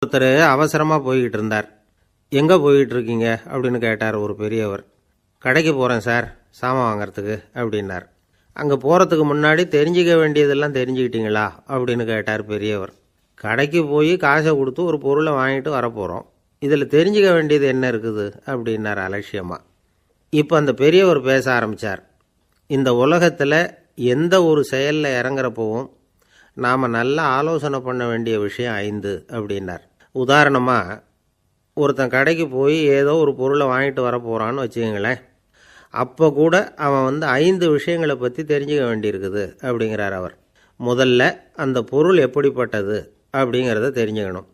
ஒருத்தர் அவசரமாக போய்கிட்டு இருந்தார். எங்கே போய்கிட்டு இருக்கீங்க அப்படின்னு கேட்டார் ஒரு பெரியவர். கடைக்கு போகிறேன் சார், சாமான் வாங்கிறதுக்கு அப்படின்னார். அங்கே போகிறதுக்கு முன்னாடி தெரிஞ்சிக்க வேண்டியதெல்லாம் தெரிஞ்சுக்கிட்டீங்களா அப்படின்னு கேட்டார் பெரியவர். கடைக்கு போய் காசை கொடுத்து ஒரு பொருளை வாங்கிட்டு வரப்போகிறோம், இதில் தெரிஞ்சிக்க வேண்டியது என்ன இருக்குது அப்படின்னார் அலட்சியமாக. இப்போ அந்த பெரியவர் பேச ஆரம்பித்தார். இந்த உலகத்தில் எந்த ஒரு செயலில் இறங்குறப்பவும் நாம் நல்லா ஆலோசனை பண்ண வேண்டிய விஷயம் 5 அப்படின்னார். உதாரணமாக, ஒருத்தன் கடைக்கு போய் ஏதோ ஒரு பொருளை வாங்கிட்டு வர போகிறான்னு வச்சுக்கோங்களேன். அப்போ கூட அவன் 5 விஷயங்களை பற்றி தெரிஞ்சுக்க வேண்டியிருக்குது அப்படிங்கிறார் அவர். முதல்ல அந்த பொருள் எப்படிப்பட்டது அப்படிங்கிறத தெரிஞ்சுக்கணும்.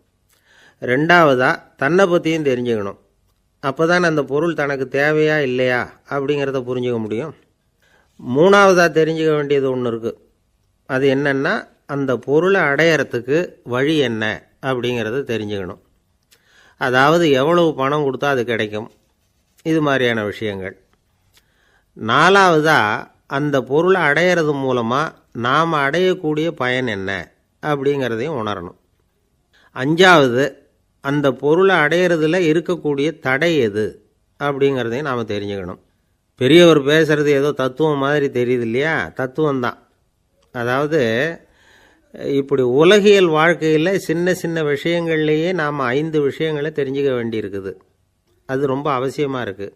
ரெண்டாவதாக தன்னை பற்றியும் தெரிஞ்சுக்கணும். அப்போ தான் அந்த பொருள் தனக்கு தேவையா இல்லையா அப்படிங்கிறத புரிஞ்சுக்க முடியும். மூணாவதாக தெரிஞ்சுக்க வேண்டியது ஒன்று இருக்குது. அது என்னென்னா, அந்த பொருளை அடையிறதுக்கு வழி என்ன அப்படிங்கிறத தெரிஞ்சுக்கணும். அதாவது எவ்வளவு பணம் கொடுத்தா அது கிடைக்கும், இது மாதிரியான விஷயங்கள். நாலாவதாக அந்த பொருளை அடையிறது மூலமாக நாம் அடையக்கூடிய பயன் என்ன அப்படிங்கிறதையும் உணரணும். அஞ்சாவது, அந்த பொருளை அடையிறதுல இருக்கக்கூடிய தடை எது அப்படிங்கிறதையும் நாம் தெரிஞ்சுக்கணும். பெரியவர் பேசுகிறது ஏதோ தத்துவம் மாதிரி தெரியுது இல்லையா? தத்துவம்தான். அதாவது இப்படி உலகியல் வாழ்க்கையில் சின்ன சின்ன விஷயங்கள்லேயே நாம் 5 விஷயங்களை தெரிஞ்சுக்க வேண்டியிருக்குது. அது ரொம்ப அவசியமாக இருக்குது.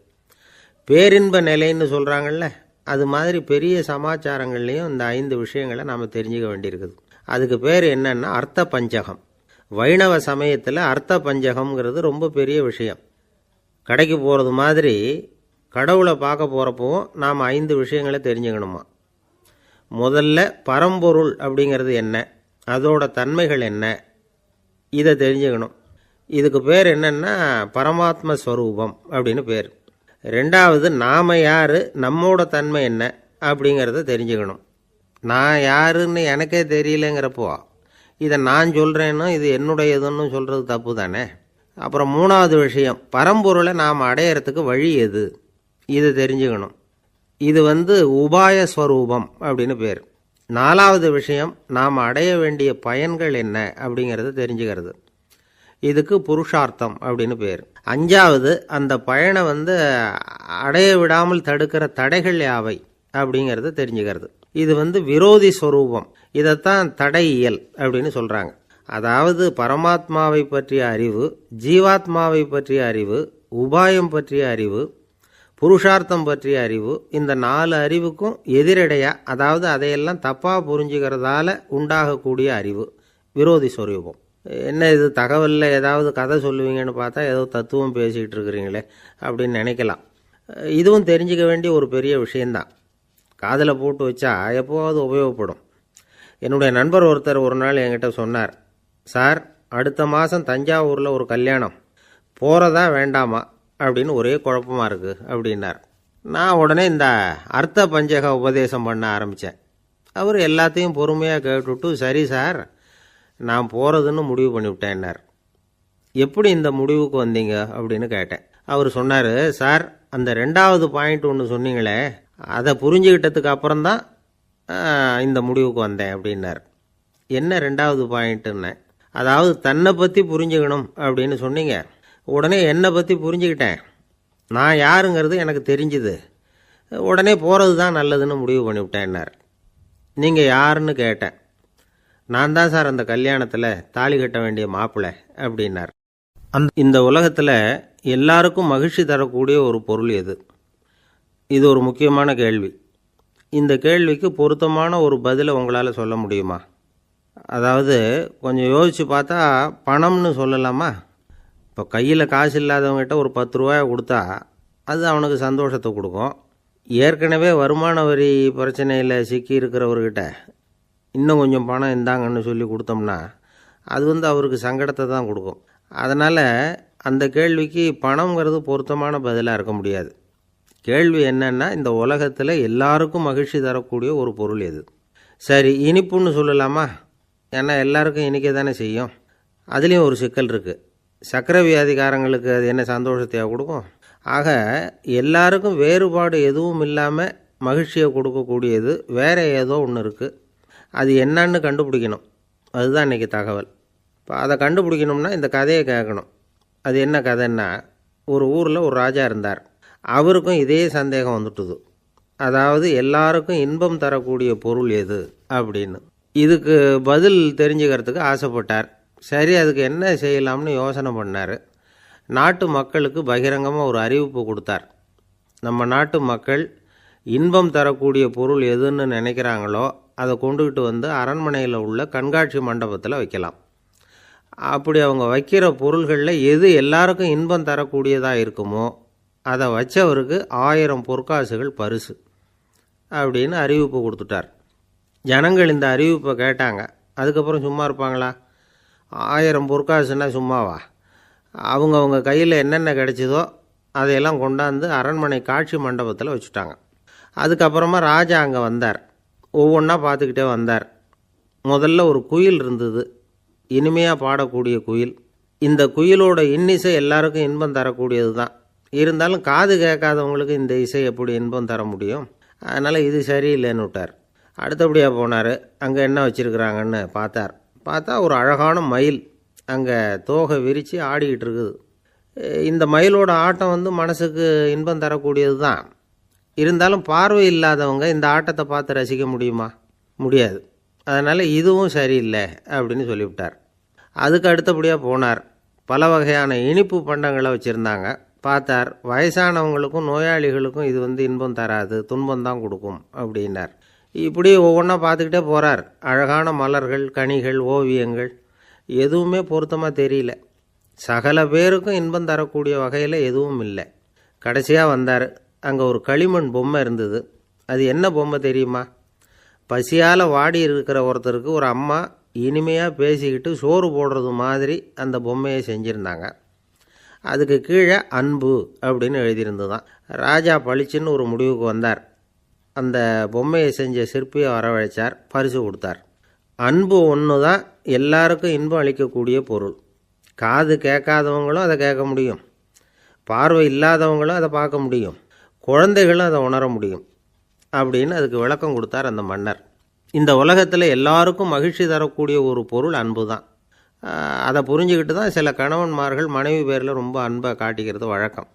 பேரின்ப நிலைன்னு சொல்கிறாங்கள்ல, அது மாதிரி பெரிய சமாச்சாரங்கள்லேயும் இந்த 5 விஷயங்களை நாம் தெரிஞ்சுக்க வேண்டியிருக்குது. அதுக்கு பேர் என்னன்னா அர்த்த பஞ்சகம். வைணவ சமயத்தில் அர்த்த பஞ்சகம்ங்கிறது ரொம்ப பெரிய விஷயம். கடைக்கு போகிறது மாதிரி கடவுளை பார்க்க போகிறப்பவும் நாம் 5 விஷயங்களை தெரிஞ்சுக்கணுமா. முதல்ல பரம்பொருள் அப்படிங்கிறது என்ன, அதோட தன்மைகள் என்ன, இதை தெரிஞ்சுக்கணும். இதுக்கு பேர் என்னன்னா பரமாத்ம ஸ்வரூபம் அப்படின்னு பேர். ரெண்டாவது, நாம் யார், நம்மோட தன்மை என்ன அப்படிங்கிறத தெரிஞ்சுக்கணும். நான் யாருன்னு எனக்கே தெரியலங்கிறப்போ இதை நான் சொல்கிறேன்னு இது என்னுடையதுன்னு சொல்கிறது தப்பு தானே. அப்புறம் மூணாவது விஷயம், பரம்பொருளை நாம் அடையிறதுக்கு வழி எது, இதை தெரிஞ்சுக்கணும். இது உபாய ஸ்வரூபம் அப்படின்னு பேர். நாலாவது விஷயம், நாம் அடைய வேண்டிய பயன்கள் என்ன அப்படிங்கிறத தெரிஞ்சுக்கிறது. இதுக்கு புருஷார்த்தம் அப்படின்னு பேர். அஞ்சாவது, அந்த பயனை அடைய விடாமல் தடுக்கிற தடைகள் யாவை அப்படிங்கிறத தெரிஞ்சுக்கிறது. இது விரோதி ஸ்வரூபம். இதைத்தான் தடையியல் அப்படின்னு சொல்கிறாங்க. அதாவது பரமாத்மாவை பற்றிய அறிவு, ஜீவாத்மாவை பற்றிய அறிவு, உபாயம் பற்றிய அறிவு, புருஷார்த்தம் பற்றிய அறிவு, இந்த 4 அறிவுக்கும் எதிரடையாக, அதாவது அதையெல்லாம் தப்பாக புரிஞ்சுக்கிறதால உண்டாகக்கூடிய அறிவு விரோதி ஸ்வரூபம். என்ன இது தகவலில் ஏதாவது கதை சொல்லுவீங்கன்னு பார்த்தா ஏதோ தத்துவம் பேசிகிட்டு இருக்கிறீங்களே அப்படின்னு நினைக்கலாம். இதுவும் தெரிஞ்சிக்க வேண்டிய ஒரு பெரிய விஷயந்தான். காதில் போட்டு வச்சா எப்போவாவது உபயோகப்படும். என்னுடைய நண்பர் ஒருத்தர் ஒரு நாள் என்கிட்ட சொன்னார், சார், அடுத்த மாதம் தஞ்சாவூரில் ஒரு கல்யாணம், போகிறதா வேண்டாமா அப்படின்னு ஒரே குழப்பமாக இருக்குது அப்படின்னார். நான் உடனே இந்த அர்த்த பஞ்சக உபதேசம் பண்ண ஆரம்பித்தேன். அவர் எல்லாத்தையும் பொறுமையாக கேட்டுவிட்டு, சரி சார், நான் போகிறதுன்னு முடிவு பண்ணிவிட்டேன்னார். எப்படி இந்த முடிவுக்கு வந்தீங்க அப்படின்னு கேட்டேன். அவர் சொன்னார், சார், அந்த 2வது பாயிண்ட் ஒன்று சொன்னீங்களே, அதை புரிஞ்சுக்கிட்டதுக்கு அப்புறம்தான் இந்த முடிவுக்கு வந்தேன் அப்படின்னார். என்ன 2வது பாயிண்ட்டுன்னு? அதாவது தன்னை பற்றி புரிஞ்சுக்கணும் அப்படின்னு சொன்னீங்க. உடனே என்னை பற்றி புரிஞ்சுக்கிட்டேன், நான் யாருங்கிறது எனக்கு தெரிஞ்சுது, உடனே போகிறது தான் நல்லதுன்னு முடிவு பண்ணிவிட்டேன்னார். நீங்கள் யாருன்னு கேட்டேன். நான் தான் சார் அந்த கல்யாணத்தில் தாலி கட்ட வேண்டிய மாப்பிள்ளை அப்படின்னார். இந்த உலகத்தில் எல்லாருக்கும் மகிழ்ச்சி தரக்கூடிய ஒரு பொருள் எது? இது ஒரு முக்கியமான கேள்வி. இந்த கேள்விக்கு பொருத்தமான ஒரு பதிலை உங்களால் சொல்ல முடியுமா? அதாவது கொஞ்சம் யோசித்து பார்த்தா பணம்னு சொல்லலாமா? இப்போ கையில் காசு இல்லாதவங்ககிட்ட ஒரு 10 ரூபாயை கொடுத்தா அது அவனுக்கு சந்தோஷத்தை கொடுக்கும். ஏற்கனவே வருமான வரி பிரச்சனையில் சிக்கி இருக்கிறவர்கிட்ட இன்னும் கொஞ்சம் பணம் இந்தாங்கன்னு சொல்லி கொடுத்தோம்னா அது அவருக்கு சங்கடத்தை தான் கொடுக்கும். அதனால் அந்த கேள்விக்கு பணங்கிறது பொருத்தமான பதிலாக இருக்க முடியாது. கேள்வி என்னன்னா, இந்த உலகத்தில் எல்லாருக்கும் மகிழ்ச்சி தரக்கூடிய ஒரு பொருள் எது? சரி, இனிப்புன்னு சொல்லலாமா? ஏன்னா எல்லாருக்கும் இனிக்க தானே செய்யும். அதுலேயும் ஒரு சிக்கல் இருக்குது. சர்க்கரை வியாதிக்காரங்களுக்கு அது என்ன சந்தோஷத்தையாக கொடுக்கும்? ஆக எல்லாருக்கும் வேறுபாடு எதுவும் இல்லாமல் மகிழ்ச்சியை கொடுக்கக்கூடியது வேறு ஏதோ ஒன்று இருக்குது. அது என்னன்னு கண்டுபிடிக்கணும். அதுதான் இன்றைக்கி தகவல். இப்போ அதை கண்டுபிடிக்கணும்னா இந்த கதையை கேட்கணும். அது என்ன கதைன்னா, ஒரு ஊரில் ஒரு ராஜா இருந்தார். அவருக்கும் இதே சந்தேகம் வந்துட்டுது. அதாவது எல்லாருக்கும் இன்பம் தரக்கூடிய பொருள் எது அப்படின்னு. இதுக்கு பதில் தெரிஞ்சுக்கிறதுக்கு ஆசைப்பட்டார். சரி, அதுக்கு என்ன செய்யலாம்னு யோசனை பண்ணார். நாட்டு மக்களுக்கு பகிரங்கமாக ஒரு அறிவிப்பு கொடுத்தார். நம்ம நாட்டு மக்கள் இன்பம் தரக்கூடிய பொருள் எதுன்னு நினைக்கிறாங்களோ அதை கொண்டுக்கிட்டு வந்து அரண்மனையில் உள்ள கண்காட்சி மண்டபத்தில் வைக்கலாம். அப்படி அவங்க வைக்கிற பொருள்களில் எது எல்லாருக்கும் இன்பம் தரக்கூடியதாக இருக்குமோ அதை வச்சவருக்கு 1000 பொற்காசுகள் பரிசு அப்படின்னு அறிவிப்பு கொடுத்துட்டார். ஜனங்கள் இந்த அறிவிப்பை கேட்டாங்க. அதுக்கப்புறம் சும்மா இருப்பாங்களா? 1000 பொற்காசுன்னா சும்மாவா? அவங்கவுங்க கையில் என்னென்ன கிடைச்சதோ அதையெல்லாம் கொண்டாந்து அரண்மனை காட்சி மண்டபத்தில் வச்சுட்டாங்க. அதுக்கப்புறமா ராஜா அங்கே வந்தார். ஒவ்வொன்றா பார்த்துக்கிட்டே வந்தார். முதல்ல ஒரு குயில் இருந்தது, இனிமையாக பாடக்கூடிய குயில். இந்த குயிலோட இன்னிசை எல்லாருக்கும் இன்பம் தரக்கூடியது தான். இருந்தாலும் காது கேட்காதவங்களுக்கு இந்த இசை எப்படி இன்பம் தர முடியும்? அதனால் இது சரியில்லைன்னு விட்டார். அடுத்தபடியாக போனார். அங்கே என்ன வச்சுருக்குறாங்கன்னு பார்த்தா ஒரு அழகான மயில் அங்கே தோகை விரித்து ஆடிக்கிட்டு இருக்குது. இந்த மயிலோட ஆட்டம் மனசுக்கு இன்பம் தரக்கூடியது தான். இருந்தாலும் பார்வை இல்லாதவங்க இந்த ஆட்டத்தை பார்த்து ரசிக்க முடியுமா? முடியாது. அதனால் இதுவும் சரியில்லை அப்படின்னு சொல்லிவிட்டார். அதுக்கு அடுத்தபடியாக போனார். பல வகையான இனிப்பு பண்டங்களை வச்சுருந்தாங்க. பார்த்தார், வயசானவங்களுக்கும் நோயாளிகளுக்கும் இது இன்பம் தராது, துன்பம் தான் கொடுக்கும் அப்படின்னார். இப்படி ஒவ்வொன்றா பார்த்துக்கிட்டே போகிறார். அழகான மலர்கள், கனிகள், ஓவியங்கள் எதுவுமே பொருத்தமாக தெரியல. சகல பேருக்கும் இன்பம் தரக்கூடிய வகையில் எதுவும் இல்லை. கடைசியாக வந்தார். அங்கே ஒரு களிமண் பொம்மை இருந்தது. அது என்ன பொம்மை தெரியுமா? பசியால் வாடி இருக்கிற ஒருத்தருக்கு ஒரு அம்மா இனிமையாக பேசிக்கிட்டு சோறு போடுறது மாதிரி அந்த பொம்மையை செஞ்சுருந்தாங்க. அதுக்கு கீழே அன்பு அப்படின்னு எழுதியிருந்துதான். ராஜா பளிச்சுன்னு ஒரு முடிவுக்கு வந்தார். அந்த பொம்மையை செஞ்ச சிற்பியை வரவழைச்சார், பரிசு கொடுத்தார். அன்பு ஒன்று தான் எல்லாருக்கும் இன்பம் அளிக்கக்கூடிய பொருள். காது கேட்காதவங்களும் அதை கேட்க முடியும், பார்வை இல்லாதவங்களும் அதை பார்க்க முடியும், குழந்தைகளும் அதை உணர முடியும் அப்படின்னு அதுக்கு விளக்கம் கொடுத்தார் அந்த மன்னர். இந்த உலகத்தில் எல்லாருக்கும் மகிழ்ச்சி தரக்கூடிய ஒரு பொருள் அன்பு தான். அதை புரிஞ்சுக்கிட்டு தான் சில கணவன்மார்கள் மனைவி பேரில் ரொம்ப அன்பை காட்டிக்கிறது வழக்கம்.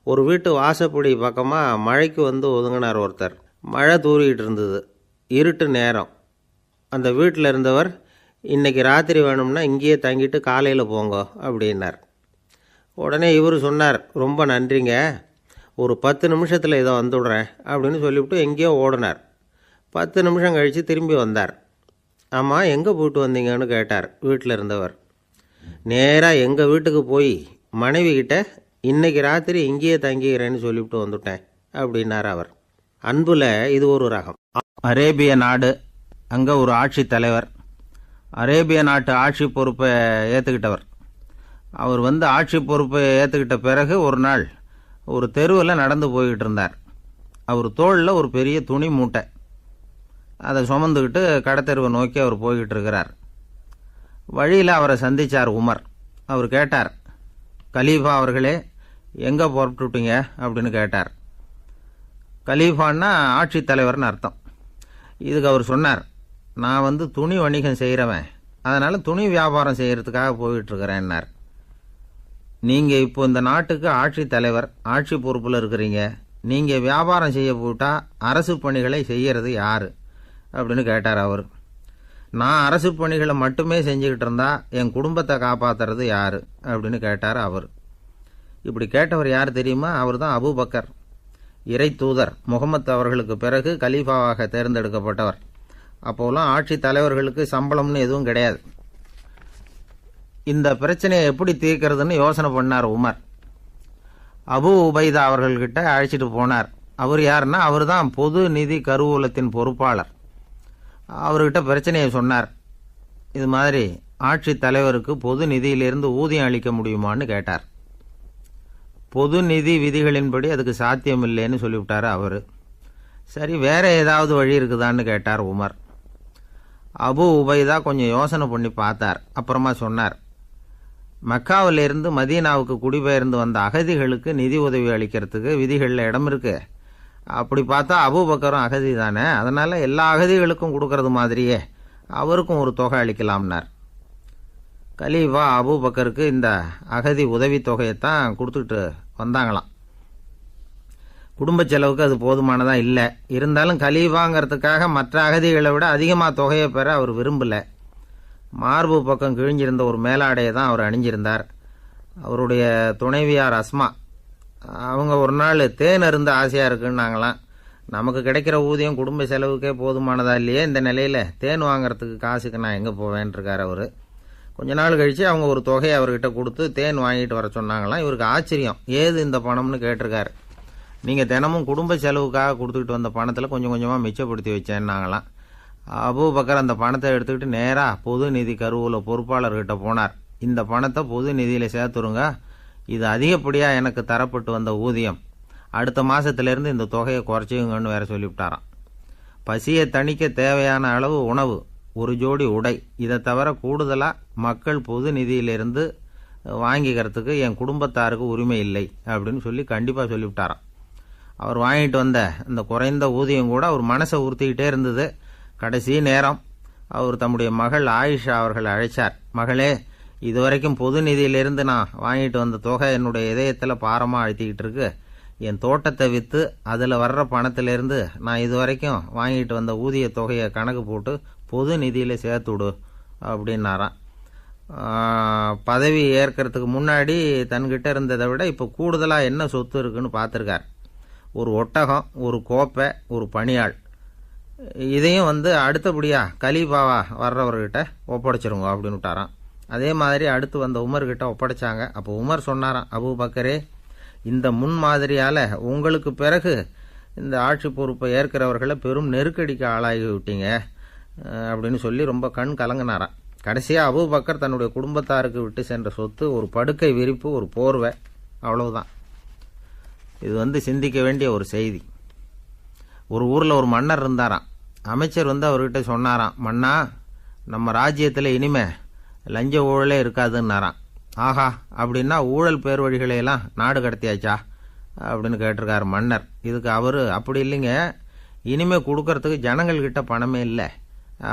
ஒரு வீட்டு வாசப்படி பக்கமாக மழைக்கு ஒதுங்கினார் ஒருத்தர். மழை தூரிக்கிட்டு இருந்தது, இருட்டு நேரம். அந்த வீட்டில் இருந்தவர், இன்றைக்கி ராத்திரி வேணும்னா இங்கேயே தங்கிட்டு காலையில் போங்க அப்படின்னார். உடனே இவர் சொன்னார், ரொம்ப நன்றிங்க, ஒரு 10 நிமிஷத்தில் இதை வந்துவிடுறேன் அப்படின்னு சொல்லிவிட்டு எங்கேயோ ஓடினார். 10 நிமிஷம் கழித்து திரும்பி வந்தார். ஆமாம், எங்கே போயிட்டு வந்தீங்கன்னு கேட்டார் வீட்டில் இருந்தவர். நேராக எங்கள் வீட்டுக்கு போய் மனைவி கிட்ட இன்றைக்கி ராத்திரி இங்கேயே தங்கிக்கிறேன்னு சொல்லிவிட்டு வந்துட்டேன் அப்படின்னார் அவர். அன்புல இது ஒரு ரகம். அரேபிய நாடு, அங்கே ஒரு ஆட்சி தலைவர். அரேபிய நாட்டு ஆட்சி பொறுப்பை ஏற்றுக்கிட்டவர். அவர் ஆட்சி பொறுப்பை ஏற்றுக்கிட்ட பிறகு ஒரு நாள் ஒரு தெருவில் நடந்து போய்கிட்டு இருந்தார். அவர் தோளில் ஒரு பெரிய துணி மூட்டை, அதை சுமந்துக்கிட்டு கடத்தெருவை நோக்கி அவர் போய்கிட்டு இருக்கிறார். வழியில் அவரை சந்தித்தார் உமர். அவர் கேட்டார், கலீஃபா அவர்களே, எங்கே புறப்பட்டுட்டீங்க அப்படின்னு கேட்டார். கலீஃபான்னா ஆட்சி தலைவர்னு அர்த்தம். இதுக்கு அவர் சொன்னார், நான் துணி வணிகம் செய்கிறவன், அதனால் துணி வியாபாரம் செய்கிறதுக்காக போயிட்டுருக்கிறேன்னார். நீங்கள் இப்போ இந்த நாட்டுக்கு ஆட்சி தலைவர், ஆட்சி பொறுப்பில் இருக்கிறீங்க. நீங்கள் வியாபாரம் செய்ய போட்டால் அரசு பணிகளை செய்கிறது யார் அப்படின்னு கேட்டார் அவர். நான் அரசு பணிகளை மட்டுமே செஞ்சுக்கிட்டு இருந்தா என் குடும்பத்தை காப்பாற்றுறது யார் அப்படின்னு கேட்டார் அவர். இப்படி கேட்டவர் யார் தெரியுமா? அவர் தான் அபூபக்கர், இறை தூதர் முகமது அவர்களுக்கு பிறகு கலீஃபாவாக தேர்ந்தெடுக்கப்பட்டவர். அப்போலாம் ஆட்சி தலைவர்களுக்கு சம்பளம்னு எதுவும் கிடையாது. இந்த பிரச்சனையை எப்படி தீர்க்கிறதுன்னு யோசனை பண்ணார் உமர். அபு உபைதா அவர்கள்கிட்ட அழைச்சிட்டு போனார். அவர் யாருன்னா, அவர் தான் பொது நிதி கருவூலத்தின் பொறுப்பாளர். அவர்கிட்ட பிரச்சனையை சொன்னார். இது மாதிரி ஆட்சி தலைவருக்கு பொது நிதியிலிருந்து ஊதியம் அளிக்க முடியுமான்னு கேட்டார். பொது நிதி விதிகளின்படி அதுக்கு சாத்தியம் இல்லைன்னு சொல்லிவிட்டார் அவர். சரி, வேற ஏதாவது வழி இருக்குதான்னு கேட்டார் உமர். அபு உபைதா கொஞ்சம் யோசனை பண்ணி பார்த்தார். அப்புறமா சொன்னார், மக்காவிலிருந்து மதீனாவுக்கு குடிபெயர்ந்து வந்த அகதிகளுக்கு நிதி உதவி அளிக்கிறதுக்கு விதிகளில் இடம் இருக்கு. அப்படி பார்த்தா அபூபக்கரும் அகதி தானே, அதனால எல்லா அகதிகளுக்கும் கொடுக்கறது மாதிரியே அவருக்கும் ஒரு தொகை அளிக்கலாம்னார். கலீஃபா அபூபக்கருக்கு இந்த அகதி உதவித்தொகையைத்தான் கொடுத்துட்டு வந்தாங்களாம். குடும்ப செலவுக்கு அது போதுமானதா இல்லை. இருந்தாலும் கலீஃபாங்கிறதுக்காக மற்ற அகதிகளை விட அதிகமாக தொகையை பெற அவர் விரும்பல. மார்பு பக்கம் கிழிஞ்சிருந்த ஒரு மேலாடையை தான் அவர் அணிஞ்சிருந்தார். அவருடைய துணைவியார் அஸ்மா அவங்க ஒரு நாள் தேன் அருந்த ஆசையாக இருக்குன்னாங்களாம். நமக்கு கிடைக்கிற ஊதியம் குடும்ப செலவுக்கே போதுமானதா இல்லையே, இந்த நிலையில் தேன் வாங்கிறதுக்கு காசுக்கு நான் எங்கே போவேன்ருக்கார் அவர். கொஞ்ச நாள் கழித்து அவங்க ஒரு தொகையை அவர்கிட்ட கொடுத்து தேன் வாங்கிட்டு வர சொன்னாங்களாம். இவருக்கு ஆச்சரியம், ஏது இந்த பணம்னு கேட்டிருக்காரு. நீங்கள் தினமும் குடும்ப செலவுக்காக கொடுத்துக்கிட்டு வந்த பணத்தில் கொஞ்சம் கொஞ்சமாக மிச்சப்படுத்தி வச்சேன்னாங்களாம். அபூபக்கர் அந்த பணத்தை எடுத்துக்கிட்டு நேராக பொது நிதி கருவூல பொறுப்பாளர்கிட்ட போனார். இந்த பணத்தை பொது நிதியில் சேர்த்துருங்க, இது அதிகப்படியாக எனக்கு தரப்பட்டு வந்த ஊதியம், அடுத்த மாதத்திலேருந்து இந்த தொகையை குறைச்சிங்கன்னு வேற சொல்லிவிட்டாராம். பசியை தணிக்க தேவையான அளவு உணவு, ஒரு ஜோடி உடை, இதை தவிர கூடுதலாக மக்கள் பொது நிதியிலிருந்து வாங்கிக்கிறதுக்கு என் குடும்பத்தாருக்கு உரிமை இல்லை அப்படின்னு சொல்லி கண்டிப்பாக சொல்லிவிட்டாராம். அவர் வாங்கிட்டு வந்த அந்த குறைந்த ஊதியம் கூட அவர் மனசை உறுத்திக்கிட்டே இருந்தது. கடைசி நேரம் அவர் தம்முடைய மகள் ஆயிஷா அவர்களை அழைச்சார். மகளே, இதுவரைக்கும் பொது நிதியிலிருந்து நான் வாங்கிட்டு வந்த தொகை என்னுடைய இதயத்தில் பாரமாக அழுத்திக்கிட்டு இருக்கு. என் தோட்டத்தை விற்று அதில் வர்ற பணத்திலிருந்து நான் இதுவரைக்கும் வாங்கிட்டு வந்த ஊதிய தொகையை கணக்கு போட்டு பொது நிதியில் சேர்த்து விடு அப்படின்னாராம். பதவி ஏற்கிறதுக்கு முன்னாடி தன்கிட்ட இருந்ததை விட இப்போ கூடுதலாக என்ன சொத்து இருக்குன்னு பார்த்துருக்கார். ஒரு ஒட்டகம், ஒரு கோப்பை, ஒரு பணியாள். இதையும் அடுத்தபடியாக கலீஃபாவா வர்றவர்கிட்ட ஒப்படைச்சிருங்க அப்படின்னு விட்டாராம். அதே மாதிரி அடுத்து வந்த உமர்கிட்ட ஒப்படைச்சாங்க. அப்போ உமர் சொன்னாராம், அபூபக்கரே, இந்த முன்மாதிரியால் உங்களுக்கு பிறகு இந்த ஆட்சி பொறுப்பை ஏற்கிறவர்களை பெரும் நெருக்கடிக்கு ஆளாகி விட்டீங்க அப்படின்னு சொல்லி ரொம்ப கண் கலங்கினாராம். கடைசியாக அபூபக்கர் தன்னுடைய குடும்பத்தாருக்கு விட்டு சென்ற சொத்து ஒரு படுக்கை விரிப்பு, ஒரு போர்வை, அவ்வளவுதான். இது சிந்திக்க வேண்டிய ஒரு செய்தி. ஒரு ஊரில் ஒரு மன்னர் இருந்தாராம். அமைச்சர் அவர்கிட்ட சொன்னாராம், மன்னா, நம்ம ராஜ்யத்தில் இனிமே லஞ்ச ஊழலே இருக்காதுன்னாராம். ஆஹா, அப்படின்னா ஊழல் பேர் வழிகளையெல்லாம் நாடு கடத்தியாச்சா அப்படின்னு கேட்டிருக்காரு மன்னர். இதுக்கு அவர், அப்படி இல்லைங்க, இனிமே கொடுக்கறதுக்கு ஜனங்கள்கிட்ட பணமே இல்லை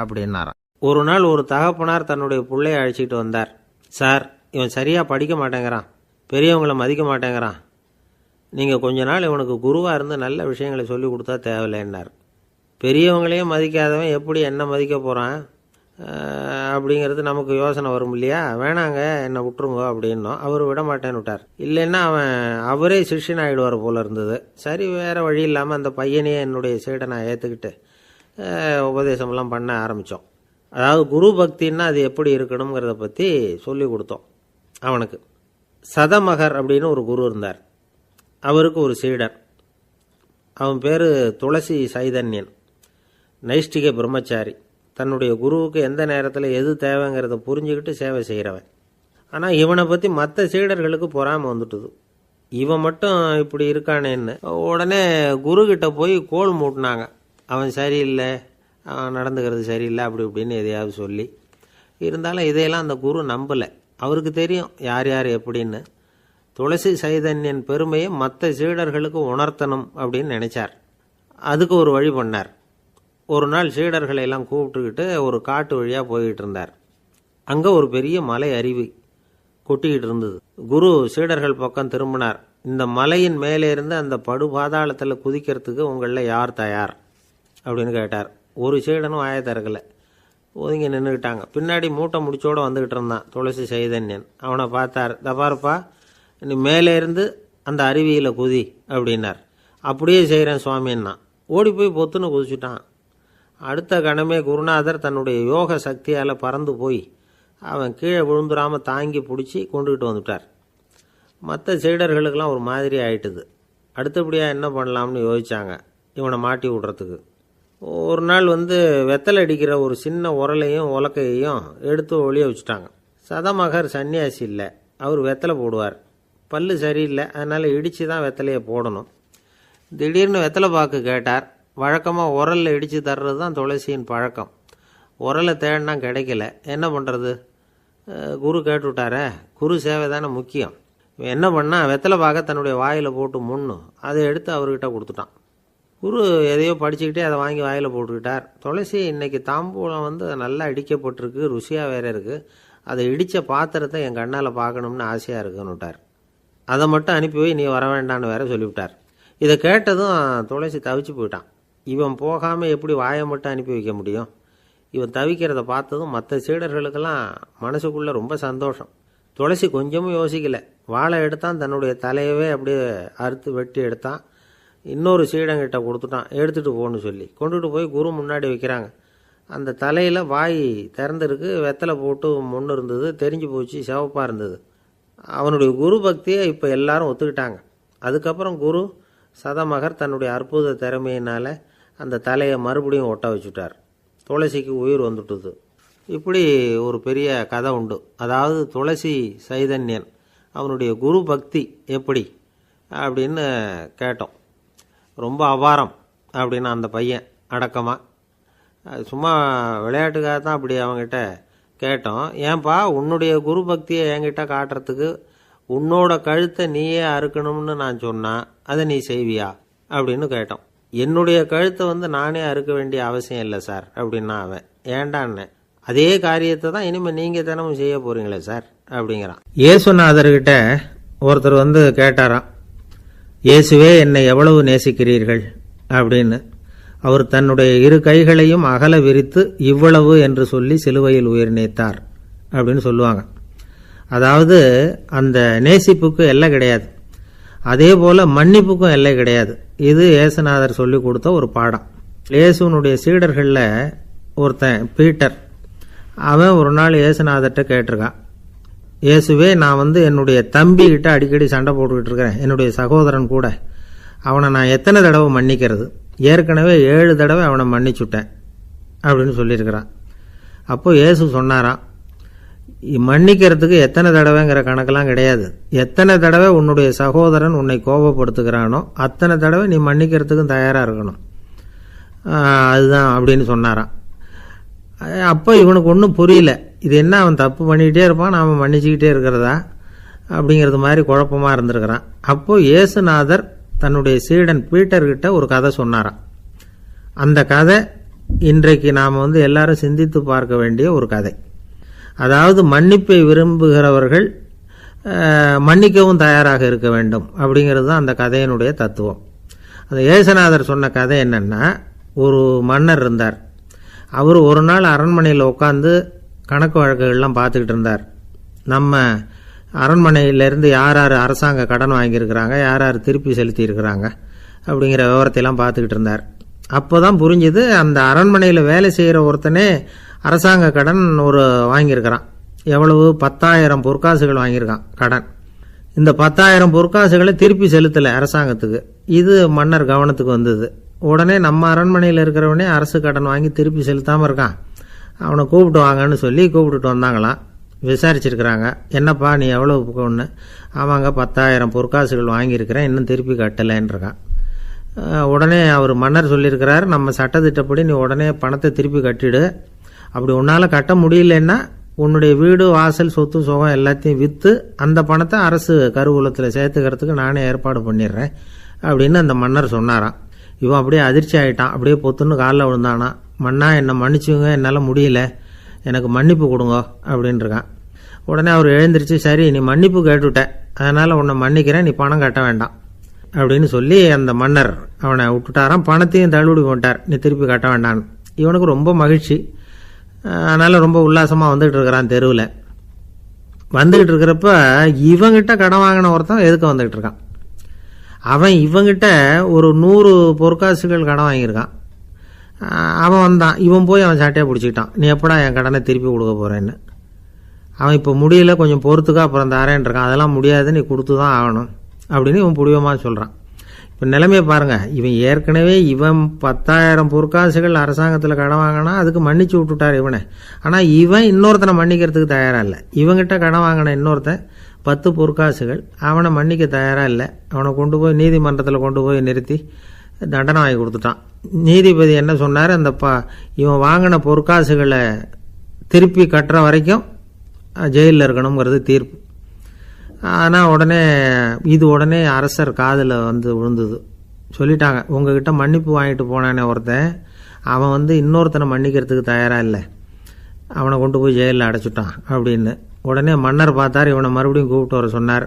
அப்படின்னாராம். ஒரு நாள் ஒரு தகப்பனார் தன்னுடைய பிள்ளைய அழைச்சிட்டு வந்தார். சார், இவன் சரியாக படிக்க மாட்டேங்கிறான், பெரியவங்களை மதிக்க மாட்டேங்கிறான், நீங்கள் கொஞ்ச நாள் இவனுக்கு குருவாக இருந்து நல்ல விஷயங்களை சொல்லி கொடுத்தா தேவையில்லைன்னார். பெரியவங்களையும் மதிக்காதவன் எப்படி என்ன மதிக்க போகிறான் அப்படிங்கிறது நமக்கு யோசனை வரும் இல்லையா? வேணாங்க, என்னை விட்டுருங்க அப்படின்னோம். அவர் விட மாட்டேன்னு விட்டார். இல்லைன்னா அவரே சிஷ்யன் ஆகிடுவார் போல இருந்தது. சரி, வேறு வழி இல்லாமல் அந்த பையனையே என்னுடைய சீடை நான் ஏற்றுக்கிட்டு உபதேசமெல்லாம் பண்ண ஆரம்பித்தோம். அதாவது குரு பக்தின்னா அது எப்படி இருக்கணுங்கிறத பற்றி சொல்லி கொடுத்தோம் அவனுக்கு. சதமகர் அப்படின்னு ஒரு குரு இருந்தார். அவருக்கு ஒரு சீடர். அவன் பேர் துளசி சைதன்யன், நைஷ்டிக பிரம்மச்சாரி. தன்னுடைய குருவுக்கு எந்த நேரத்தில் எது தேவைங்கிறத புரிஞ்சுக்கிட்டு சேவை செய்கிறவன். ஆனால் இவனை பற்றி மற்ற சீடர்களுக்கு பொறாமல் வந்துட்டுது. இவன் மட்டும் இப்படி இருக்கானேன்னு உடனே குருக்கிட்ட போய் கோல் மூட்டினாங்க. அவன் சரியில்லை, அவன் நடந்துக்கிறது சரியில்லை, அப்படி இப்படின்னு எதையாவது சொல்லி. இருந்தாலும் இதையெல்லாம் அந்த குரு நம்பலை. அவருக்கு தெரியும் யார் யார் எப்படின்னு. துளசி சைதன்யன் பெருமையை மற்ற சீடர்களுக்கு உணர்த்தணும் அப்படின்னு நினைச்சார். அதுக்கு ஒரு வழி பண்ணார். ஒரு நாள் சீடர்களை எல்லாம் கூப்பிட்டுக்கிட்டு ஒரு காட்டு வழியாக போய்கிட்டு இருந்தார். அங்கே ஒரு பெரிய மலை அருவி கொட்டிக்கிட்டு இருந்தது. குரு சீடர்கள் பக்கம் திரும்பினார். இந்த மலையின் மேலே இருந்து அந்த படுபாதாளத்தில் குதிக்கிறதுக்கு உங்களில் யார் தயார் அப்படின்னு கேட்டார். ஒரு சீடனும் வாயை திறக்கலை, ஒதுங்கி நின்றுக்கிட்டாங்க. பின்னாடி மூட்டை முடிச்சோடு வந்துக்கிட்டு இருந்தான் துளசி சைதன்யன். அவனை பார்த்தார். தபாருப்பா, நீ மேலே இருந்து அந்த அருவியில் குதி அப்படின்னார். அப்படியே செய்கிறேன் சுவாமின்னா ஓடி போய் பொத்துன்னு குதிச்சுட்டான். அடுத்த கணமே குருநாதர் தன்னுடைய யோக சக்தியால் பறந்து போய் அவன் கீழே விழுந்துடாமல் தாங்கி பிடிச்சி கொண்டுகிட்டு வந்துட்டார். மற்ற சீடர்களுக்கெல்லாம் ஒரு மாதிரி ஆயிட்டுது. அடுத்தபடியாக என்ன பண்ணலாம்னு யோசித்தாங்க இவனை மாட்டி விடுறதுக்கு. ஒரு நாள் வெத்தலை அடிக்கிற ஒரு சின்ன உரலையும் உலக்கையையும் எடுத்து ஒளிய வச்சுட்டாங்க. சதமகர் சன்னியாசி இல்லை, அவர் வெத்தலை போடுவார். பல்லு சரியில்லை, அதனால் இடித்து தான் வெத்தலையை போடணும். திடீர்னு வெத்தலை பாக்கு கேட்டார். வழக்கமாக உரலில் இடித்து தர்றது தான் துளசியின் பழக்கம். உரலை தேடினா கிடைக்கல, என்ன பண்ணுறது? குரு கேட்டுவிட்டாரே, குரு சேவை தானே முக்கியம். என்ன பண்ணால் வெத்தலை பாக்க தன்னுடைய வாயில் போட்டு முன்னும் அதை எடுத்து அவர்கிட்ட கொடுத்துட்டான். குரு எதையோ படிச்சுக்கிட்டே அதை வாங்கி வாயில் போட்டுக்கிட்டார். துளசி இன்னைக்கு தாம்பூலம் நல்லா அடிக்கப்பட்டிருக்கு, ருசியாக வேற இருக்குது, அதை இடித்த பாத்திரத்தை என் கண்ணால் பார்க்கணும்னு ஆசையாக இருக்குன்னு விட்டார். அதை மட்டும் அனுப்பி போய் நீ வர வேண்டான்னு வேற சொல்லிவிட்டார். இதை கேட்டதும் துளசி தவிச்சு போயிட்டான். இவன் போகாமல் எப்படி வாயை மட்டும் அனுப்பி வைக்க முடியும்? இவன் தவிக்கிறத பார்த்ததும் மற்ற சீடர்களுக்கெல்லாம் மனசுக்குள்ளே ரொம்ப சந்தோஷம். துளசி கொஞ்சமும் யோசிக்கலை. வாழை எடுத்தான், தன்னுடைய தலையவே அப்படியே அறுத்து வெட்டி எடுத்தான். இன்னொரு சீடங்கிட்ட கொடுத்துட்டான், எடுத்துகிட்டு போன்னு சொல்லி. கொண்டுட்டு போய் குரு முன்னாடி வைக்கிறாங்க. அந்த தலையில் வாய் திறந்துருக்கு, வெத்தலை போட்டு முன்னு இருந்தது, தெரிஞ்சு போச்சு, சிவப்பாக இருந்தது. அவனுடைய குரு பக்தியை இப்போ எல்லாரும் ஒத்துக்கிட்டாங்க. அதுக்கப்புறம் குரு சதமகர் தன்னுடைய அற்புத திறமையினால் அந்த தலையை மறுபடியும் ஒட்ட வச்சுட்டார். துளசிக்கு உயிர் வந்துட்டுது. இப்படி ஒரு பெரிய கதை உண்டு. அதாவது துளசி சைதன்யன் அவனுடைய குரு பக்தி எப்படி அப்படின்னு கேட்டோம். ரொம்ப அபாரம் அப்படின்னு அந்த பையன் அடக்கமாக, சும்மா விளையாட்டுக்காக தான் அப்படி அவங்ககிட்ட கேட்டோம். ஏன்பா உன்னுடைய குரு பக்தியை என்கிட்ட காட்டுறதுக்கு உன்னோட கழுத்தை நீயே அறுக்கணும்னு நான் சொன்னான், அதை நீ செய்வியா அப்படின்னு கேட்டோம். என்னுடைய கழுத்தை நானே அறுக்க வேண்டிய அவசியம் இல்லை சார் அப்படின்னா அவன். ஏண்டான்னு, அதே காரியத்தை தான் இனிமேல் நீங்கள் தினமும் செய்ய போகிறீங்களே சார் அப்படிங்கிறான். இயேசுநாதர்கிட்ட ஒருத்தர் கேட்டாராம், இயேசுவே என்னை எவ்வளவு நேசிக்கிறீர்கள் அப்படின்னு. அவர் தன்னுடைய இரு கைகளையும் அகல விரித்து இவ்வளவு என்று சொல்லி சிலுவையில் உயிர் நீத்தார் அப்படின்னு சொல்லுவாங்க. அதாவது அந்த நேசிப்புக்கு எல்லை கிடையாது, அதே போல் மன்னிப்புக்கும் எல்லை கிடையாது. இது இயேசுநாதர் சொல்லி கொடுத்த ஒரு பாடம். இயேசுனுடைய சீடர்களில் ஒருத்தன் பீட்டர், அவன் ஒரு நாள் இயேசுநாதர்கிட்ட கேட்டிருக்கான், இயேசுவே நான் என்னுடைய தம்பிக்கிட்ட அடிக்கடி சண்டை போட்டுக்கிட்டு இருக்கிறேன், என்னுடைய சகோதரன் கூட. அவனை நான் எத்தனை தடவை மன்னிக்கிறது? ஏற்கனவே 7 தடவை அவனை மன்னிச்சுட்டேன் அப்படின்னு சொல்லியிருக்கிறான். அப்போ இயேசு சொன்னாராம், மன்னிக்கிறதுக்கு எத்தனை தடவைங்கிற கணக்கெல்லாம் கிடையாது. எத்தனை தடவை உன்னுடைய சகோதரன் உன்னை கோபப்படுத்துகிறானோ அத்தனை தடவை நீ மன்னிக்கிறதுக்கும் தயாராக இருக்கணும், அதுதான் அப்படின்னு சொன்னாராம். அப்போ இவனுக்கு ஒன்றும் புரியல, இது என்ன அவன் தப்பு பண்ணிக்கிட்டே இருப்பான், நாம் மன்னிச்சுக்கிட்டே இருக்கிறதா அப்படிங்கிறது மாதிரி குழப்பமாக இருந்திருக்கிறான். அப்போது இயேசுநாதர் தன்னுடைய சீடன் பீட்டர்கிட்ட ஒரு கதை சொன்னாராம். அந்த கதை இன்றைக்கு நாம் எல்லாரும் சிந்தித்து பார்க்க வேண்டிய ஒரு கதை. அதாவது மன்னிப்பை விரும்புகிறவர்கள் மன்னிக்கவும் தயாராக இருக்க வேண்டும் அப்படிங்கிறது தான் அந்த கதையினுடைய தத்துவம். அந்த இயேசுநாதர் சொன்ன கதை என்னன்னா, ஒரு மன்னர் இருந்தார். அவர் ஒரு நாள் அரண்மனையில் உட்காந்து கணக்கு வழக்குகள்லாம் பார்த்துக்கிட்டு இருந்தார். நம்ம அரண்மனையிலேருந்து யார் யார் அரசாங்க கடன் வாங்கியிருக்கிறாங்க, யார் யார் திருப்பி செலுத்தியிருக்கிறாங்க அப்படிங்கிற விவரத்தையெல்லாம் பார்த்துக்கிட்டு இருந்தார். அப்போ தான் புரிஞ்சுது, அந்த அரண்மனையில் வேலை செய்கிற ஒருத்தனே அரசாங்க கடன் வாங்கியிருக்கிறான். எவ்வளவு? 10,000 பொற்காசுகள் வாங்கியிருக்கான் கடன். இந்த 10,000 பொற்காசுகளை திருப்பி செலுத்தலை அரசாங்கத்துக்கு. இது மன்னர் கவனத்துக்கு வந்தது. உடனே நம்ம அரண்மனையில் இருக்கிறவனே அரசு கடன் வாங்கி திருப்பி செலுத்தாமல் இருக்கான், அவனை கூப்பிட்டு வாங்கன்னு சொல்லி கூப்பிட்டுட்டு வந்தாங்களாம். விசாரிச்சிருக்கிறாங்க, என்னப்பா நீ எவ்வளவு ஒன்று? ஆமாங்க 10,000 பொற்காசுகள் வாங்கியிருக்கிறேன், இன்னும் திருப்பி கட்டலைன்றிருக்கான். உடனே அவர் மன்னர் சொல்லியிருக்கிறார், நம்ம சட்டத்திட்டப்படி நீ உடனே பணத்தை திருப்பி கட்டிடு. அப்படி உன்னால் கட்ட முடியலன்னா உன்னுடைய வீடு வாசல் சொத்து சுகம் எல்லாத்தையும் விற்று அந்த பணத்தை அரசு கருவூலத்தில் சேர்த்துக்கிறதுக்கு நானே ஏற்பாடு பண்ணிடுறேன் அப்படின்னு அந்த மன்னர் சொன்னாராம். இவன் அப்படியே அதிர்ச்சி ஆகிட்டான், அப்படியே பொத்துன்னு காலில் விழுந்தானா. மன்னா என்னை மன்னிச்சுங்க, என்னால் முடியல, எனக்கு மன்னிப்பு கொடுங்க அப்படின்ட்டுருக்கான். உடனே அவர் எழுந்திரிச்சு, சரி நீ மன்னிப்பு கேட்டுவிட்ட, அதனால் உன்னை மன்னிக்கிறேன், நீ பணம் கட்ட வேண்டாம் அப்படின்னு சொல்லி அந்த மன்னர் அவனை விட்டுட்டாராம். பணத்தையும் தள்ளுபடி போட்டார், நீ திருப்பி கட்ட வேண்டான்னு. இவனுக்கு ரொம்ப மகிழ்ச்சி, அதனால் ரொம்ப உல்லாசமாக வந்துகிட்டு இருக்கிறான். தெருவில் வந்துக்கிட்டு இருக்கிறப்ப இவங்கிட்ட கடன் வாங்கின ஒருத்தன் எதுக்கு வந்துக்கிட்டு இருக்கான். அவன் இவங்கிட்ட ஒரு 100 பொற்காசுகள் கடன் வாங்கியிருக்கான். அவன் வந்தான், இவன் போய் அவன் சாட்டையை பிடிச்சிக்கிட்டான், நீ எப்படா என் கடனை திருப்பி கொடுக்க போகிறேன்னு. அவன் இப்போ முடியல, கொஞ்சம் பொறுத்துக்கா, அப்புறம் தரேன் இருக்கான். அதெல்லாம் முடியாது, நீ கொடுத்து தான் ஆகணும் அப்படின்னு இவன் புடிவமாக சொல்கிறான். இப்போ நிலைமையை பாருங்கள், இவன் ஏற்கனவே 10,000 பொற்காசுகள் அரசாங்கத்தில் கடன் வாங்கினா அதுக்கு மன்னிச்சு விட்டுட்டார் இவனை. ஆனால் இவன் இன்னொருத்தனை மன்னிக்கிறதுக்கு தயாராக இல்லை. இவங்கிட்ட கடன் வாங்கின இன்னொருத்தன் 10 பொற்காசுகள், அவனை மன்னிக்க தயாராக இல்லை. அவனை கொண்டு போய் நீதிமன்றத்தில் கொண்டு போய் நிறுத்தி தண்டனை வாங்கி கொடுத்துட்டான். நீதிபதி என்ன சொன்னார், அந்த இவன் வாங்கின பொற்காசுகளை திருப்பி கட்டுற வரைக்கும் ஜெயிலில் இருக்கணுங்கிறது தீர்ப்பு. ஆனால் உடனே அரசர் காதில் விழுந்தது. சொல்லிட்டாங்க, உங்ககிட்ட மன்னிப்பு வாங்கிட்டு போனானே ஒருத்தன், அவன் இன்னொருத்தனை மன்னிக்கிறதுக்கு தயாராக இல்லை. அவனை கொண்டு போய் ஜெயிலில் அடைச்சிட்டான் அப்படின்னு. உடனே மன்னர் பார்த்தார், இவனை மறுபடியும் கூப்பிட்டு வர சொன்னார்.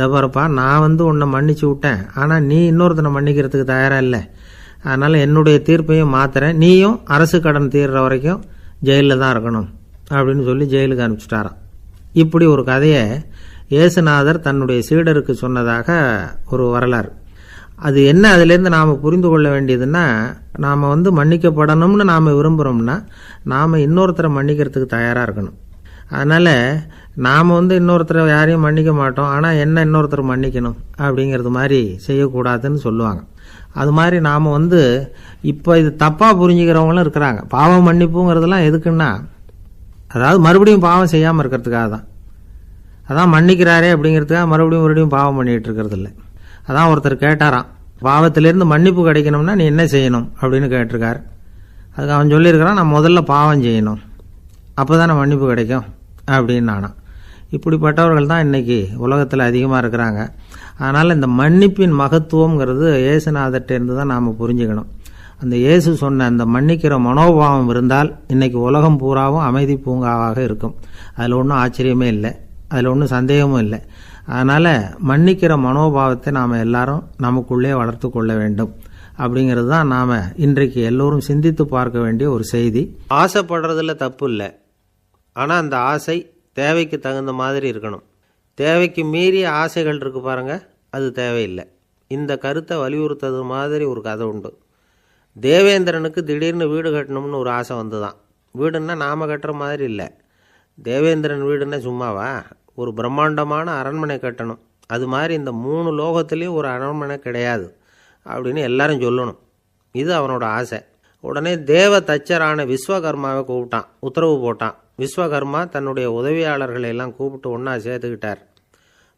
தபாரப்பா, நான் உன்னை மன்னிச்சு விட்டேன், ஆனால் நீ இன்னொருத்தனை மன்னிக்கிறதுக்கு தயாராக இல்லை, அதனால் என்னுடைய தீர்ப்பையும் மாத்துறேன், நீயும் அரசு கடன் தீர்ற வரைக்கும் ஜெயிலில் தான் இருக்கணும் அப்படின்னு சொல்லி ஜெயிலுக்கு அனுப்பிச்சிட்டாராம். இப்படி ஒரு கதையை இயேசுநாதர் தன்னுடைய சீடருக்கு சொன்னதாக ஒரு வரலாறு. அது என்ன, அதுலேருந்து நாம் புரிந்து கொள்ள வேண்டியதுன்னா, நாம் மன்னிக்கப்படணும்னு நாம் விரும்புகிறோம்னா நாம் இன்னொருத்தரை மன்னிக்கிறதுக்கு தயாராக இருக்கணும். அதனால் நாம் இன்னொருத்தரை யாரையும் மன்னிக்க மாட்டோம், ஆனால் என்ன இன்னொருத்தர் மன்னிக்கணும் அப்படிங்கிறது மாதிரி செய்யக்கூடாதுன்னு சொல்லுவாங்க. அது மாதிரி நாம் இப்போ இது தப்பாக புரிஞ்சுக்கிறவங்களும் இருக்கிறாங்க. பாவம் மன்னிப்புங்கிறதுலாம் எதுக்குன்னா, அதாவது மறுபடியும் பாவம் செய்யாமல் இருக்கிறதுக்காக தான். அதான் மன்னிக்கிறாரே அப்படிங்கிறதுக்காக மறுபடியும் பாவம் பண்ணிகிட்டு இருக்கிறது இல்லை. அதான் ஒருத்தர் கேட்டாராம், பாவத்திலேருந்து மன்னிப்பு கிடைக்கணும்னா நீ என்ன செய்யணும் அப்படின்னு கேட்டிருக்கார். அதுக்கு அவன் சொல்லியிருக்கிறான், நான் முதல்ல பாவம் செய்யணும், அப்போ தானே மன்னிப்பு கிடைக்கும் அப்படின்னு நானாம். இப்படிப்பட்டவர்கள் தான் இன்றைக்கி உலகத்தில் அதிகமாக இருக்கிறாங்க. அதனால் இந்த மன்னிப்பின் மகத்துவங்கிறது இயேசுநாதர்கிட்டேருந்து தான் நாம் புரிஞ்சுக்கணும். அந்த இயேசு சொன்ன அந்த மன்னிக்கிற மனோபாவம் இருந்தால் இன்றைக்கி உலகம் பூராவும் அமைதி பூங்காவாக இருக்கும். அதில் ஒன்றும் ஆச்சரியமே இல்லை, அதில் ஒன்றும் சந்தேகமும் இல்லை. அதனால் மன்னிக்கிற மனோபாவத்தை நாம் எல்லாரும் நமக்குள்ளே வளர்த்து கொள்ள வேண்டும் அப்படிங்கிறது தான் நாம் இன்றைக்கு எல்லோரும் சிந்தித்து பார்க்க வேண்டிய ஒரு செய்தி. ஆசைப்படுறதுல தப்பு இல்லை, ஆனால் அந்த ஆசை தேவைக்கு தகுந்த மாதிரி இருக்கணும். தேவைக்கு மீறிய ஆசைகள் இருக்குது பாருங்கள், அது தேவையில்லை. இந்த கருத்தை வலியுறுத்தது மாதிரி ஒரு கதை உண்டு. தேவேந்திரனுக்கு திடீர்னு வீடு கட்டணும்னு ஒரு ஆசை வந்து தான். வீடுன்னா நாம் கட்டுற மாதிரி இல்லை. தேவேந்திரன் வீடுன்னா சும்மாவா, ஒரு பிரம்மாண்டமான அரண்மனை கட்டணும். அது மாதிரி இந்த 3 லோகத்துலேயும் ஒரு அரண்மனை கிடையாது அப்படின்னு எல்லாரும் சொல்லணும். இது அவனோட ஆசை. உடனே தேவ தச்சரான விஸ்வகர்மாவை கூப்பிட்டான், உத்தரவு போட்டான். விஸ்வகர்மா தன்னுடைய உதவியாளர்களை எல்லாம் கூப்பிட்டு ஒன்றா சேர்த்துக்கிட்டார்.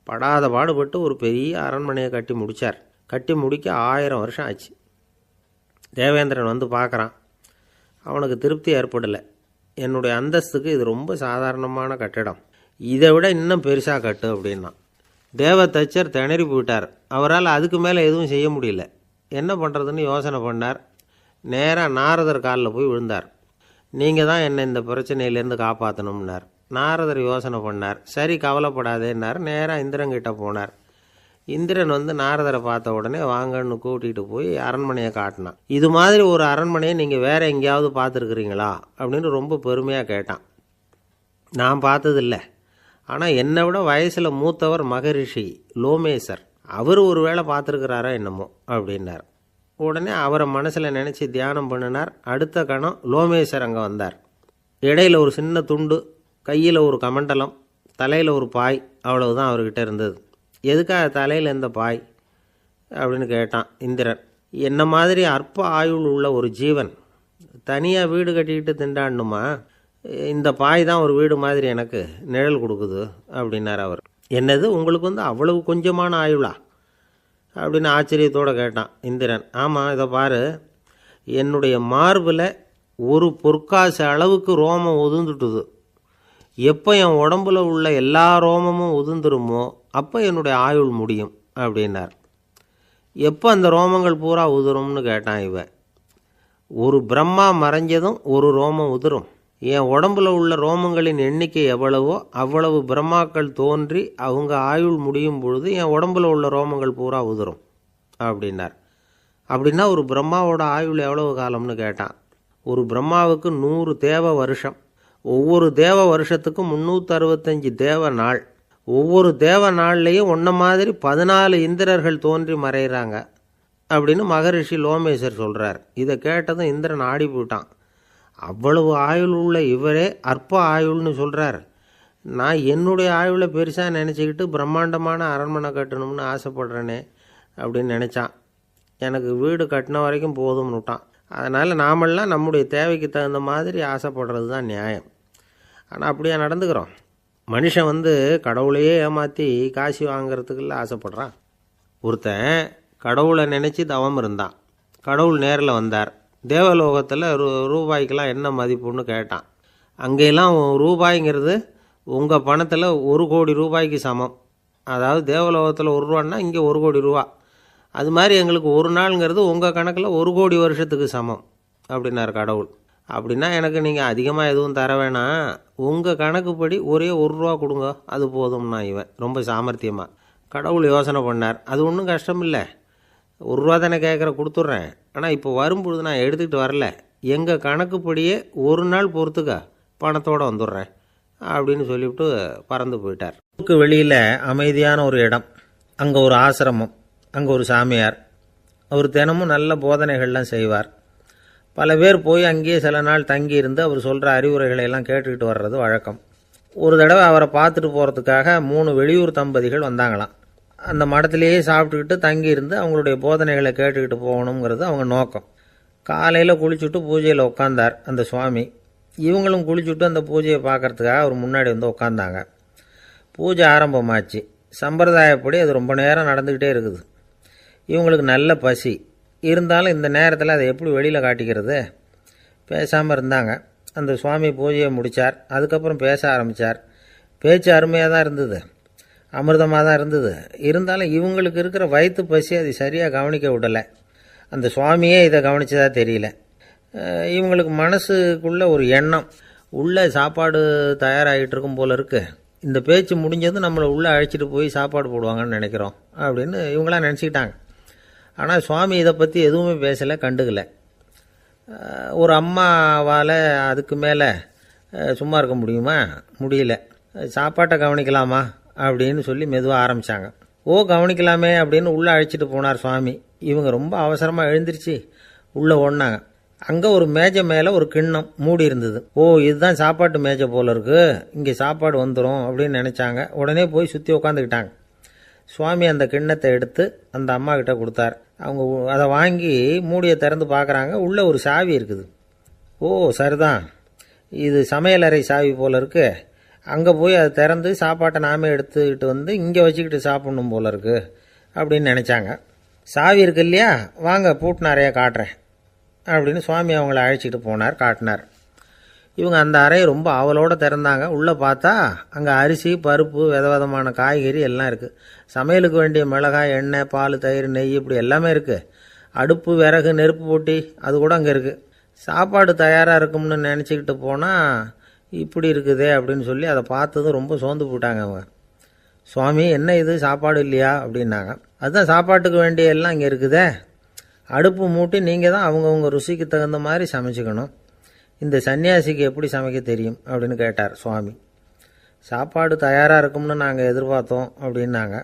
படாத பாடுபட்டு ஒரு பெரிய அரண்மனையை கட்டி முடித்தார். கட்டி முடிக்க 1000 வருஷம் ஆச்சு. தேவேந்திரன் பார்க்குறான், அவனுக்கு திருப்தி ஏற்படலை. என்னுடைய அந்தஸ்துக்கு இது ரொம்ப சாதாரணமான கட்டிடம், இதை விட இன்னும் பெருசாக கட்டு அப்படின்னா. தேவ தச்சர் திணறி போயிட்டார். அவரால் அதுக்கு மேலே எதுவும் செய்ய முடியல. என்ன பண்ணுறதுன்னு யோசனை பண்ணார். நேராக நாரதர் காலில் போய் விழுந்தார். நீங்கள் தான் என்னை இந்த பிரச்சனையிலேருந்து காப்பாற்றணும்னார். நாரதர் யோசனை பண்ணார். சரி, கவலைப்படாதேன்னார். நேராக இந்திரங்கிட்ட போனார். இந்திரன் நாரதரை பார்த்த உடனே வாங்கன்னு கூட்டிகிட்டு போய் அரண்மனையை காட்டினான். இது மாதிரி ஒரு அரண்மனையை நீங்கள் வேறு எங்கேயாவது பார்த்துருக்குறீங்களா அப்படின்னு ரொம்ப பெருமையாக கேட்டான். நான் பார்த்ததில்லை, ஆனால் என்னை விட வயசில் மூத்தவர் மகரிஷி லோமேசர், அவர் ஒரு வேளை பார்த்துருக்கிறாரா என்னமோ அப்படின்னார். உடனே அவரை மனசில் நினச்சி தியானம் பண்ணினார். அடுத்த கணம் லோமேசர் அங்கே வந்தார். இடையில் ஒரு சின்ன துண்டு, கையில் ஒரு கமண்டலம், தலையில் ஒரு பாய், அவ்வளவுதான் அவர்கிட்ட இருந்தது. எதுக்காக தலையில் எந்த பாய் அப்படின்னு கேட்டான் இந்திரன். என்ன மாதிரி அற்ப ஆயுள் உள்ள ஒரு ஜீவன் தனியாக வீடு கட்டிக்கிட்டு திண்டாடணுமா? இந்த பாய் தான் ஒரு வீடு மாதிரி எனக்கு நிழல் கொடுக்குது அப்படின்னார் அவர். என்னது, உங்களுக்கு அவ்வளவு கொஞ்சமான ஆயுளா அப்படின்னு ஆச்சரியத்தோடு கேட்டான் இந்திரன். ஆமாம், இதை பாரு, என்னுடைய மார்பில் ஒரு பொற்காசு அளவுக்கு ரோமம் உதிர்ந்துட்டுது. எப்போ என் உடம்புல உள்ள எல்லா ரோமமும் உதிர்ந்துருமோ அப்போ என்னுடைய ஆயுள் முடியும் அப்படின்னார். எப்போ அந்த ரோமங்கள் பூரா உதிரும்னு கேட்டான் இவன். ஒரு பிரம்மா மறைஞ்சதும் ஒரு ரோமம் உதிரும். என் உடம்புல உள்ள ரோமங்களின் எண்ணிக்கை எவ்வளவோ அவ்வளவு பிரம்மாக்கள் தோன்றி அவங்க ஆயுள் முடியும் பொழுது என் உடம்புல உள்ள ரோமங்கள் பூரா உதிரும் அப்படின்னார். அப்படின்னா ஒரு பிரம்மாவோட ஆயுள் எவ்வளவு காலம்னு கேட்டான். ஒரு பிரம்மாவுக்கு 100 தேவ வருஷம். ஒவ்வொரு தேவ வருஷத்துக்கும் 365 தேவ நாள். ஒவ்வொரு தேவ நாள்லேயும் ஒன்றை மாதிரி 14 இந்திரர்கள் தோன்றி மறைகிறாங்க அப்படின்னு மகரிஷி லோமேசர் சொல்கிறார். இதை கேட்டதும் இந்திரன் ஆடி போயிட்டான். அவ்வளவு ஆயுள் உள்ள இவரே அற்ப ஆயுள்னு சொல்கிறார். நான் என்னுடைய ஆயுளை பெருசாக நினச்சிக்கிட்டு பிரம்மாண்டமான அரண்மனை கட்டணும்னு ஆசைப்படுறேனே அப்படின்னு நினச்சான். எனக்கு வீடு கட்டின வரைக்கும் போதும்னு விட்டான். அதனால் நாமெல்லாம் நம்முடைய தேவைக்கு தகுந்த மாதிரி ஆசைப்படுறது தான் நியாயம். ஆனால் அப்படியே நடந்துக்கிறோம். மனுஷன் கடவுளையே ஏமாற்றி காசு வாங்கிறதுக்குள்ள ஆசைப்படுறான். ஒருத்தன் கடவுளை நினச்சி தவம் இருந்தான். கடவுள் நேரில் வந்தார். தேவலோகத்தில் ரூபாய்க்கெல்லாம் என்ன மதிப்புன்னு கேட்டான். அங்கெல்லாம் ரூபாய்ங்கிறது உங்கள் பணத்தில் 1 கோடி ரூபாய்க்கு சமம். அதாவது தேவலோகத்தில் 1 ரூபான்னா இங்கே 1 கோடி ரூபா. அது மாதிரி எங்களுக்கு ஒரு நாளுங்கிறது உங்கள் கணக்கில் 1 கோடி வருஷத்துக்கு சமம் அப்படின்னார் கடவுள். அப்படின்னா எனக்கு நீங்கள் அதிகமாக எதுவும் தர வேணாம், உங்கள் கணக்குப்படி ஒரே ₹1 கொடுங்க, அது போதும்னா இவன் ரொம்ப சாமர்த்தியமாக. கடவுள் யோசனை பண்ணார், அது ஒன்றும் கஷ்டம் இல்லை, ₹1 தானே கேட்குற, கொடுத்துட்றேன். ஆனால் இப்போ வரும்பொழுது நான் எடுத்துக்கிட்டு வரல, எங்கள் கணக்குப்படியே ஒரு நாள் பொறுத்துக்க பணத்தோடு வந்துடுறேன் அப்படின்னு சொல்லிவிட்டு பறந்து போயிட்டார். ஊருக்கு வெளியில் அமைதியான ஒரு இடம், அங்கே ஒரு ஆசிரமம், அங்கே ஒரு சாமியார். அவர் தினமும் நல்ல போதனைகள்லாம் செய்வார். பல பேர் போய் அங்கேயே சில நாள் தங்கி இருந்து அவர் சொல்கிற அறிவுரைகளை எல்லாம் கேட்டுக்கிட்டு வர்றது வழக்கம். ஒரு தடவை அவரை பார்த்துட்டு போகிறதுக்காக 3 வெளியூர் தம்பதிகள் வந்தாங்களாம். அந்த மடத்திலேயே சாப்பிட்டுக்கிட்டு தங்கி இருந்து அவங்களுடைய போதனைகளை கேட்டுக்கிட்டு போகணுங்கிறது அவங்க நோக்கம். காலையில் குளிச்சுட்டு பூஜையில் உட்காந்தார் அந்த சுவாமி. இவங்களும் குளிச்சுட்டு அந்த பூஜையை பார்க்கறதுக்காக அவர் முன்னாடி வந்து உட்காந்தாங்க. பூஜை ஆரம்பமாச்சு. சம்பிரதாயப்படி அது ரொம்ப நேரம் நடந்துக்கிட்டே இருக்குது. இவங்களுக்கு நல்ல பசி இருந்தாலும் இந்த நேரத்தில் அதை எப்படி வெளியில் காட்டிக்கிறது? பேசாமல் இருந்தாங்க. அந்த சுவாமி பூஜையை முடித்தார். அதுக்கப்புறம் பேச ஆரம்பித்தார். பேச்சு அருமையாக தான் இருந்தது, அமிர்தமாக தான் இருந்தது. இருந்தாலும் இவங்களுக்கு இருக்கிற வயிற்று பசி அது சரியாக கவனிக்க விடலை. அந்த சுவாமியே இதை கவனித்ததா தெரியல. இவங்களுக்கு மனசுக்குள்ள ஒரு எண்ணம், உள்ளே சாப்பாடு தயாராகிட்டு இருக்கும் போல இருக்குது, இந்த பேச்சு முடிஞ்சது நம்மளை உள்ளே அழைச்சிட்டு போய் சாப்பாடு போடுவாங்கன்னு நினைக்கிறோம் அப்படின்னு இவங்களாம் நினச்சிக்கிட்டாங்க. ஆனால் சுவாமி இதை பற்றி எதுவுமே பேசலை, கண்டுக்கலை. ஒரு அம்மாவால் அதுக்கு மேலே சும்மா இருக்க முடியுமா? முடியல. சாப்பாட்டை கவனிக்கலாமா அப்படின்னு சொல்லி மெதுவாக ஆரம்பித்தாங்க. கவனிக்கலாமே அப்படின்னு உள்ளே அழைச்சிட்டு போனார் சுவாமி. இவங்க ரொம்ப அவசரமாக எழுந்திருச்சு உள்ளே ஓடினாங்க. அங்கே ஒரு மேஜை மேலே ஒரு கிண்ணம் மூடி இருந்தது. இதுதான் சாப்பாட்டு மேஜை போல இருக்கு, இங்கே சாப்பாடு வந்துடும் அப்படின்னு நினச்சாங்க. உடனே போய் சுற்றி உட்காந்துக்கிட்டாங்க. சுவாமி அந்த கிண்ணத்தை எடுத்து அந்த அம்மா கிட்ட கொடுத்தார். அவங்க அதை வாங்கி மூடியை திறந்து பார்க்குறாங்க. உள்ளே ஒரு சாவி இருக்குது. சரிதான், இது சமையலறை சாவி போல இருக்கு, அங்கே போய் அதை திறந்து சாப்பாட்டை நாமே எடுத்துக்கிட்டு வந்து இங்கே வச்சுக்கிட்டு சாப்பிடணும் போல இருக்கு அப்படின்னு நினச்சாங்க. சாவி இருக்கு இல்லையா, வாங்க பூட்டு நிறையா காட்டுறேன் அப்படின்னு சுவாமி அவங்கள அழைச்சிட்டு போனார், காட்டினார். இவங்க அந்த அறையை ரொம்ப ஆவலோடு திறந்தாங்க. உள்ளே பார்த்தா அங்கே அரிசி, பருப்பு, விதவிதமான காய்கறி எல்லாம் இருக்குது. சமையலுக்கு வேண்டிய மிளகாய், எண்ணெய், பால், தயிர், நெய் இப்படி எல்லாமே இருக்குது. அடுப்பு, விறகு, நெருப்பு போட்டி அது கூட அங்கே இருக்குது. சாப்பாடு தயாராக இருக்கும்னு நினச்சிக்கிட்டு போனால் இப்படி இருக்குதே அப்படின்னு சொல்லி அதை பார்த்ததும் ரொம்ப சோர்ந்து போட்டாங்க அவங்க. சுவாமி, என்ன இது சாப்பாடு இல்லையா அப்படின்னாங்க. அதுதான் சாப்பாட்டுக்கு வேண்டிய எல்லாம் இங்கே இருக்குதே, அடுப்பு மூட்டி நீங்கள் தான் அவங்கவுங்க ருசிக்கு தகுந்த மாதிரி சமைச்சிக்கணும், இந்த சன்னியாசிக்கு எப்படி சமைக்க தெரியும் அப்படின்னு கேட்டார் சுவாமி. சாப்பாடு தயாராக இருக்கும்னு நாங்கள் எதிர்பார்த்தோம் அப்படின்னாங்க.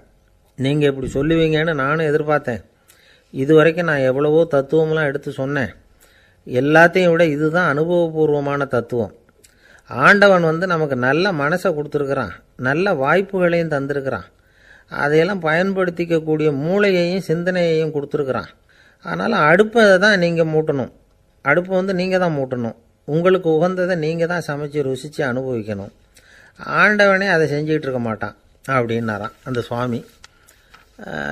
நீங்கள் இப்படி சொல்லுவீங்கன்னு நானும் எதிர்பார்த்தேன். இது வரைக்கும் நான் எவ்வளவோ தத்துவம்லாம் எடுத்து சொன்னேன். எல்லாத்தையும் விட இதுதான் அனுபவபூர்வமான தத்துவம். ஆண்டவன் நமக்கு நல்ல மனசை கொடுத்துருக்குறான், நல்ல வாய்ப்புகளையும் தந்திருக்கிறான், அதையெல்லாம் பயன்படுத்திக்கக்கூடிய மூளையையும் சிந்தனையையும் கொடுத்துருக்குறான். அதனால் அடுப்பை தான் நீங்கள் மூட்டணும், அடுப்பை நீங்கள் தான் மூட்டணும், உங்களுக்கு உகந்ததை நீங்கள் தான் சமைச்சு ருசித்து அனுபவிக்கணும். ஆண்டவனே அதை செஞ்சுக்கிட்டு இருக்க மாட்டான் அப்படின்னாராம் அந்த சுவாமி.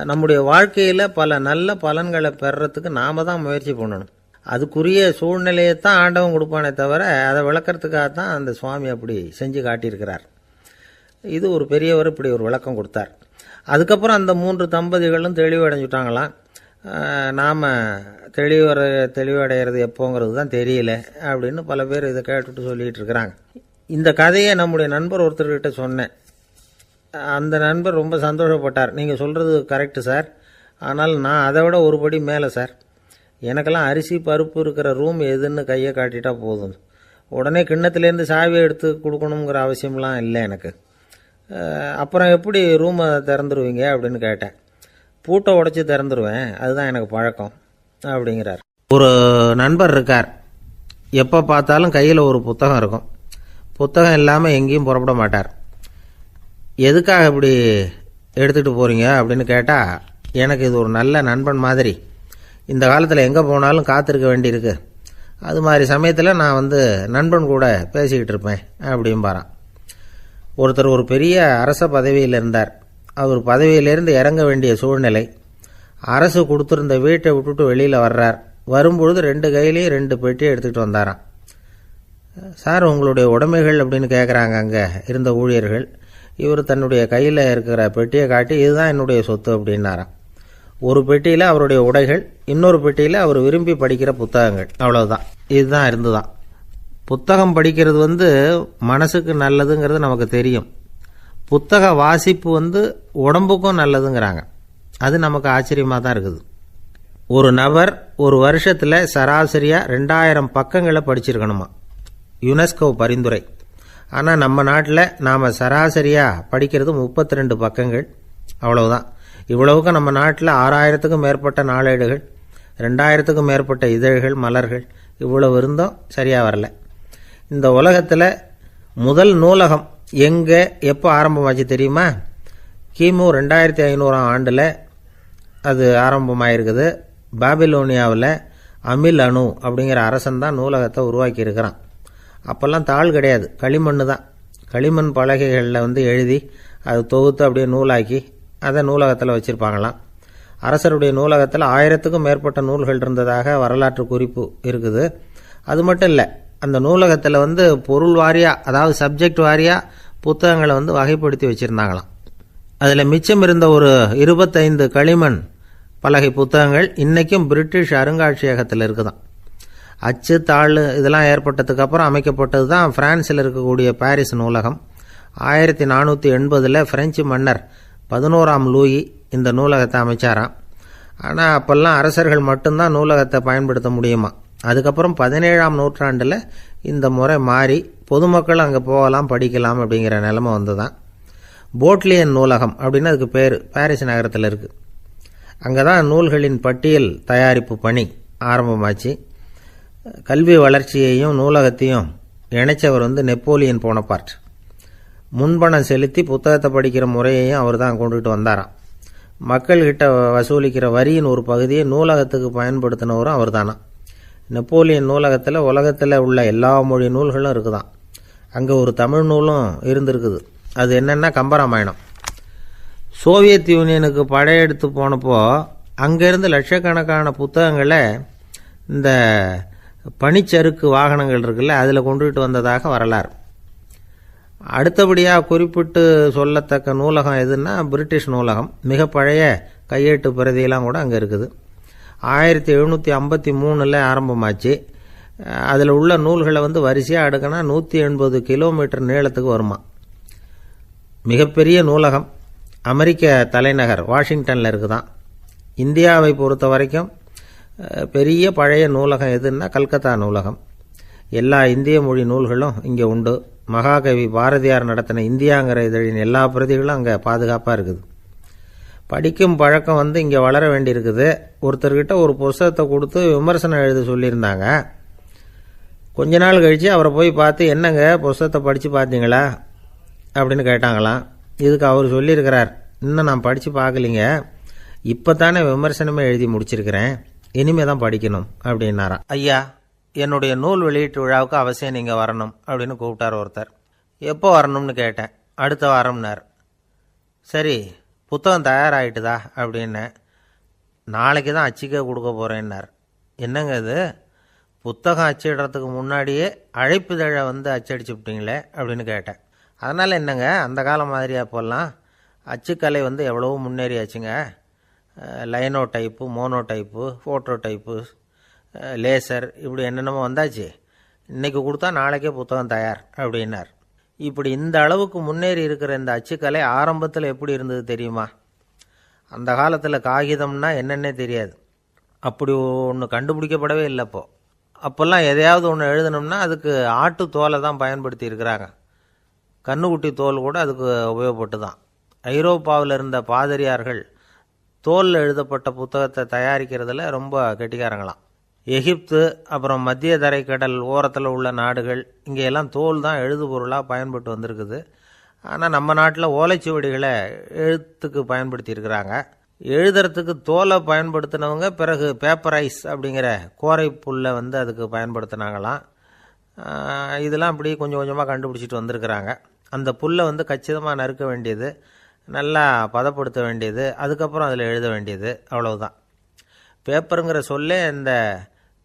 நம்முடைய வாழ்க்கையில் பல நல்ல பலன்களை பெறறதுக்கு நாம் தான் முயற்சி பண்ணணும். அதுக்குரிய சூழ்நிலையை தான் ஆண்டவன் கொடுப்பானே தவிர அதை விளக்கிறதுக்காக தான் அந்த சுவாமி அப்படி செஞ்சு காட்டியிருக்கிறார். இது ஒரு பெரியவர் இப்படி ஒரு விளக்கம் கொடுத்தார். அதுக்கப்புறம் அந்த 3 தம்பதிகளும் தெளிவடைஞ்சுட்டாங்களாம். நாம் தெளிவடைகிறது எப்போங்கிறது தான் தெரியல அப்படின்னு பல பேர் இதை கேட்டுட்டு சொல்லிகிட்டு இருக்கிறாங்க. இந்த கதையை நம்முடைய நண்பர் ஒருத்தர்கிட்ட சொன்னேன். அந்த நண்பர் ரொம்ப சந்தோஷப்பட்டார். நீங்கள் சொல்கிறது கரெக்டு சார், ஆனால் நான் அதை விட ஒரு படி மேலே சார். எனக்கெல்லாம் அரிசி, பருப்பு இருக்கிற ரூம் எதுன்னு கையை காட்டிட்டா போதும், உடனே கிண்ணத்துலேருந்து சாவியை எடுத்து கொடுக்கணுங்கிற அவசியம்லாம் இல்லை எனக்கு. அப்புறம் எப்படி ரூமை திறந்துருவீங்க அப்படின்னு கேட்டேன். பூட்டை உடைச்சி திறந்துருவேன், அதுதான் எனக்கு பழக்கம் அப்படிங்கிறார். ஒரு நண்பர் இருக்கார், எப்போ பார்த்தாலும் கையில் ஒரு புத்தகம் இருக்கும். புத்தகம் இல்லாமல் எங்கேயும் புறப்பட மாட்டார். எதுக்காக இப்படி எடுத்துகிட்டு போகிறீங்க அப்படின்னு கேட்டால், எனக்கு இது ஒரு நல்ல நண்பன் மாதிரி, இந்த காலத்தில் எங்கே போனாலும் காத்திருக்க வேண்டியிருக்கு, அது மாதிரி சமயத்தில் நான் நண்பன் கூட பேசிக்கிட்டு இருப்பேன் அப்படிம்பாரான். ஒருத்தர் ஒரு பெரிய அரச பதவியில் இருந்தார். அவர் பதவியிலேருந்து இறங்க வேண்டிய சூழ்நிலை. அரசு கொடுத்துருந்த வீட்டை விட்டுட்டு வெளியில் வர்றார். வரும்பொழுது 2 கையிலையும் 2 பெட்டியை எடுத்துகிட்டு வந்தாராம். சார், உங்களுடைய உடைமைகள் அப்படின்னு கேட்குறாங்க அங்கே இருந்த ஊழியர்கள். இவர் தன்னுடைய கையில் இருக்கிற பெட்டியை காட்டி, இதுதான் என்னுடைய சொத்து அப்படின்னாராம். ஒரு பெட்டியில் அவருடைய உடைகள், இன்னொரு பெட்டியில் அவர் விரும்பி படிக்கிற புத்தகங்கள், அவ்வளவுதான். இதுதான் இருந்துதான். புத்தகம் படிக்கிறது மனசுக்கு நல்லதுங்கிறது நமக்கு தெரியும். புத்தக வாசிப்பு உடம்புக்கும் நல்லதுங்கிறாங்க. அது நமக்கு ஆச்சரியமாக தான் இருக்குது. ஒரு நபர் ஒரு வருஷத்தில் சராசரியாக 2000 பக்கங்களை படிச்சிருக்கணுமா, யுனெஸ்கோ பரிந்துரை. ஆனால் நம்ம நாட்டில் நாம் சராசரியாக படிக்கிறது 32 பக்கங்கள், அவ்வளவுதான். இவ்வளவுக்கு நம்ம நாட்டில் 6000க்கும் மேற்பட்ட நாளேடுகள், 2000க்கும் மேற்பட்ட இதழ்கள், மலர்கள், இவ்வளவு இருந்தும் சரியாக வரல. இந்த உலகத்தில் முதல் நூலகம் எங்கே எப்போ ஆரம்பமாச்சு தெரியுமா? கிமு 2500 ஆண்டில் அது ஆரம்பமாயிருக்குது. பாபிலோனியாவில் அமில் அணு அப்படிங்கிற அரசன் தான் நூலகத்தை உருவாக்கி இருக்கிறான். அப்போல்லாம் தாள் கிடையாது, களிமண் தான். களிமண் பலகைகளில் எழுதி அது தொகுத்து அப்படியே நூலாக்கி அதை நூலகத்தில் வச்சுருப்பாங்களாம். அரசருடைய நூலகத்தில் 1000க்கும் மேற்பட்ட நூல்கள் இருந்ததாக வரலாற்று குறிப்பு இருக்குது. அது மட்டும் இல்லை, அந்த நூலகத்தில் பொருள் வாரியாக, அதாவது சப்ஜெக்ட் வாரியாக புத்தகங்களை வகைப்படுத்தி வச்சுருந்தாங்களாம். அதில் மிச்சம் இருந்த ஒரு 25 களிமண் பலகை புத்தகங்கள் இன்றைக்கும் பிரிட்டிஷ் அருங்காட்சியகத்தில் இருக்குதான். அச்சு தாள் இதெல்லாம் ஏற்பட்டதுக்கு அப்புறம் அமைக்கப்பட்டது தான் பிரான்சில் இருக்கக்கூடிய பாரிஸ் நூலகம். 1480 பிரெஞ்சு மன்னர் 11ஆம் லூயி இந்த நூலகத்தை அமைச்சாராம். ஆனால் அப்போல்லாம் அரசர்கள் மட்டும்தான் நூலகத்தை பயன்படுத்த முடியுமா. அதுக்கப்புறம் 17ஆம் நூற்றாண்டில் இந்த முறை மாறி பொதுமக்கள் அங்கே போகலாம், படிக்கலாம் அப்படிங்கிற நிலைமை வந்துதான். போட்லியன் நூலகம் அப்படின்னு அதுக்கு பேர், பாரிஸ் நகரத்தில் இருக்குது. அங்கே தான் நூல்களின் பட்டியல் தயாரிப்பு பணி ஆரம்பமாச்சு. கல்வி வளர்ச்சியையும் நூலகத்தையும் இணைச்சவர் நெப்போலியன் போனபார்ட். முன்பணம் செலுத்தி புத்தகத்தை படிக்கிற முறையையும் அவர் தான் கொண்டுட்டு வந்தாராம். மக்கள்கிட்ட வசூலிக்கிற வரியின் ஒரு பகுதியை நூலகத்துக்கு பயன்படுத்தினவரும் அவர் தானா. நெப்போலியன் நூலகத்தில் உலகத்தில் உள்ள எல்லா மொழி நூல்களும் இருக்குதான். அங்கே ஒரு தமிழ் நூலும் இருந்திருக்குது. அது என்னென்னா கம்பராமாயணம். சோவியத் யூனியனுக்கு படையெடுத்து போனப்போ அங்கேருந்து லட்சக்கணக்கான புத்தகங்களை இந்த பனிச்சறுக்கு வாகனங்கள் இருக்குல்ல, அதில் கொண்டுகிட்டு வந்ததாக வரலாறு. அடுத்தபடியாக குறிப்பிட்டு சொல்லத்தக்க நூலகம் எதுன்னா பிரிட்டிஷ் நூலகம். மிக பழைய கையெழுத்து பிரதியெல்லாம் கூட அங்கே இருக்குது. 1753 ஆரம்பமாச்சு. அதில் உள்ள நூல்களை வரிசையாக அடுக்கினா 180 கிலோமீட்டர் நீளத்துக்கு வருமா. மிகப்பெரிய நூலகம் அமெரிக்க தலைநகர் வாஷிங்டனில் இருக்குதான். இந்தியாவை பொறுத்த வரைக்கும் பெரிய பழைய நூலகம் எதுன்னா கல்கத்தா நூலகம். எல்லா இந்திய மொழி நூல்களும் இங்கே உண்டு. மகாகவி பாரதியார் நடத்தின இந்தியாங்கிற இதழின் எல்லா பிரதிகளும் அங்கே பாதுகாப்பாக இருக்குது. படிக்கும் பழக்கம் இங்கே வளர வேண்டியிருக்குது. ஒருத்தர்கிட்ட ஒரு புஸ்தகத்தை கொடுத்து விமர்சனம் எழுத சொல்லியிருந்தாங்க. கொஞ்ச நாள் கழித்து அவரை போய் பார்த்து, என்னங்க புஸ்தகத்தை படித்து பார்த்தீங்களா அப்படின்னு கேட்டாங்களாம். இதுக்கு அவர் சொல்லியிருக்கிறார், இன்னும் நான் படித்து பார்க்கலிங்க, இப்போ தானே விமர்சனமே எழுதி முடிச்சிருக்கிறேன், இனிமே தான் படிக்கணும் அப்படின்னாராம். ஐயா, என்னுடைய நூல் வெளியீட்டு விழாவுக்கு அவசியம் நீங்கள் வரணும் அப்படின்னு கூப்பிட்டார் ஒருத்தர். எப்போ வரணும்னு கேட்டேன். அடுத்த வாரம்னார். சரி, புத்தகம் தயாராகிட்டுதா அப்படின்னு. நாளைக்கு தான் அச்சிக்க கொடுக்க போகிறேன்னார். என்னங்க இது, புத்தகம் அச்சிடுறதுக்கு முன்னாடியே அழைப்புதழை அச்சடிச்சு விட்டீங்களே அப்படின்னு கேட்டேன். அதனால் என்னங்க, அந்த காலம் மாதிரியா போடலாம், அச்சுக்கலை எவ்வளவோ முன்னேறியாச்சுங்க. Linotype, monotype, phototype, laser, இப்படி என்னென்னமோ வந்தாச்சு. இன்றைக்கி கொடுத்தா நாளைக்கே புத்தகம் தயார் அப்படின்னார். இப்படி இந்த அளவுக்கு முன்னேறி இருக்கிற இந்த அச்சுக்கலை ஆரம்பத்தில் எப்படி இருந்தது தெரியுமா? அந்த காலத்தில் காகிதம்னா என்னென்னே தெரியாது. அப்படி ஒன்று கண்டுபிடிக்கப்படவே இல்லை. அப்போல்லாம் எதையாவது ஒன்று எழுதணும்னா அதுக்கு ஆட்டு தோலை தான் பயன்படுத்தி இருக்கிறாங்க. கண்ணுக்குட்டி தோல் கூட அதுக்கு உபயோகப்பட்டு தான். ஐரோப்பாவில் இருந்த பாதிரியார்கள் தோலில் எழுதப்பட்ட புத்தகத்தை தயாரிக்கிறதுல ரொம்ப கெட்டிக்காரங்களாம். எகிப்து, அப்புறம் மத்திய தரைக்கடல் ஓரத்தில் உள்ள நாடுகள், இங்கெல்லாம் தோல் தான் எழுது பொருளாக பயன்பட்டு வந்திருக்குது. ஆனால் நம்ம நாட்டில் ஓலைச்சுவடிகளை எழுத்துக்கு பயன்படுத்தி இருக்கிறாங்க. எழுதுறதுக்கு தோலை பயன்படுத்தினவங்க பிறகு பேப்பரைஸ் அப்படிங்கிற கோரை புல்லை அதுக்கு பயன்படுத்தினாங்களாம். இதெல்லாம் அப்படி கொஞ்சம் கொஞ்சமாக கண்டுபிடிச்சிட்டு வந்திருக்கிறாங்க. அந்த புல்லை கச்சிதமாக நறுக்க வேண்டியது, நல்லா பதப்படுத்த வேண்டியது, அதுக்கப்புறம் அதில் எழுத வேண்டியது, அவ்வளவுதான். பேப்பருங்கிற சொல்லே இந்த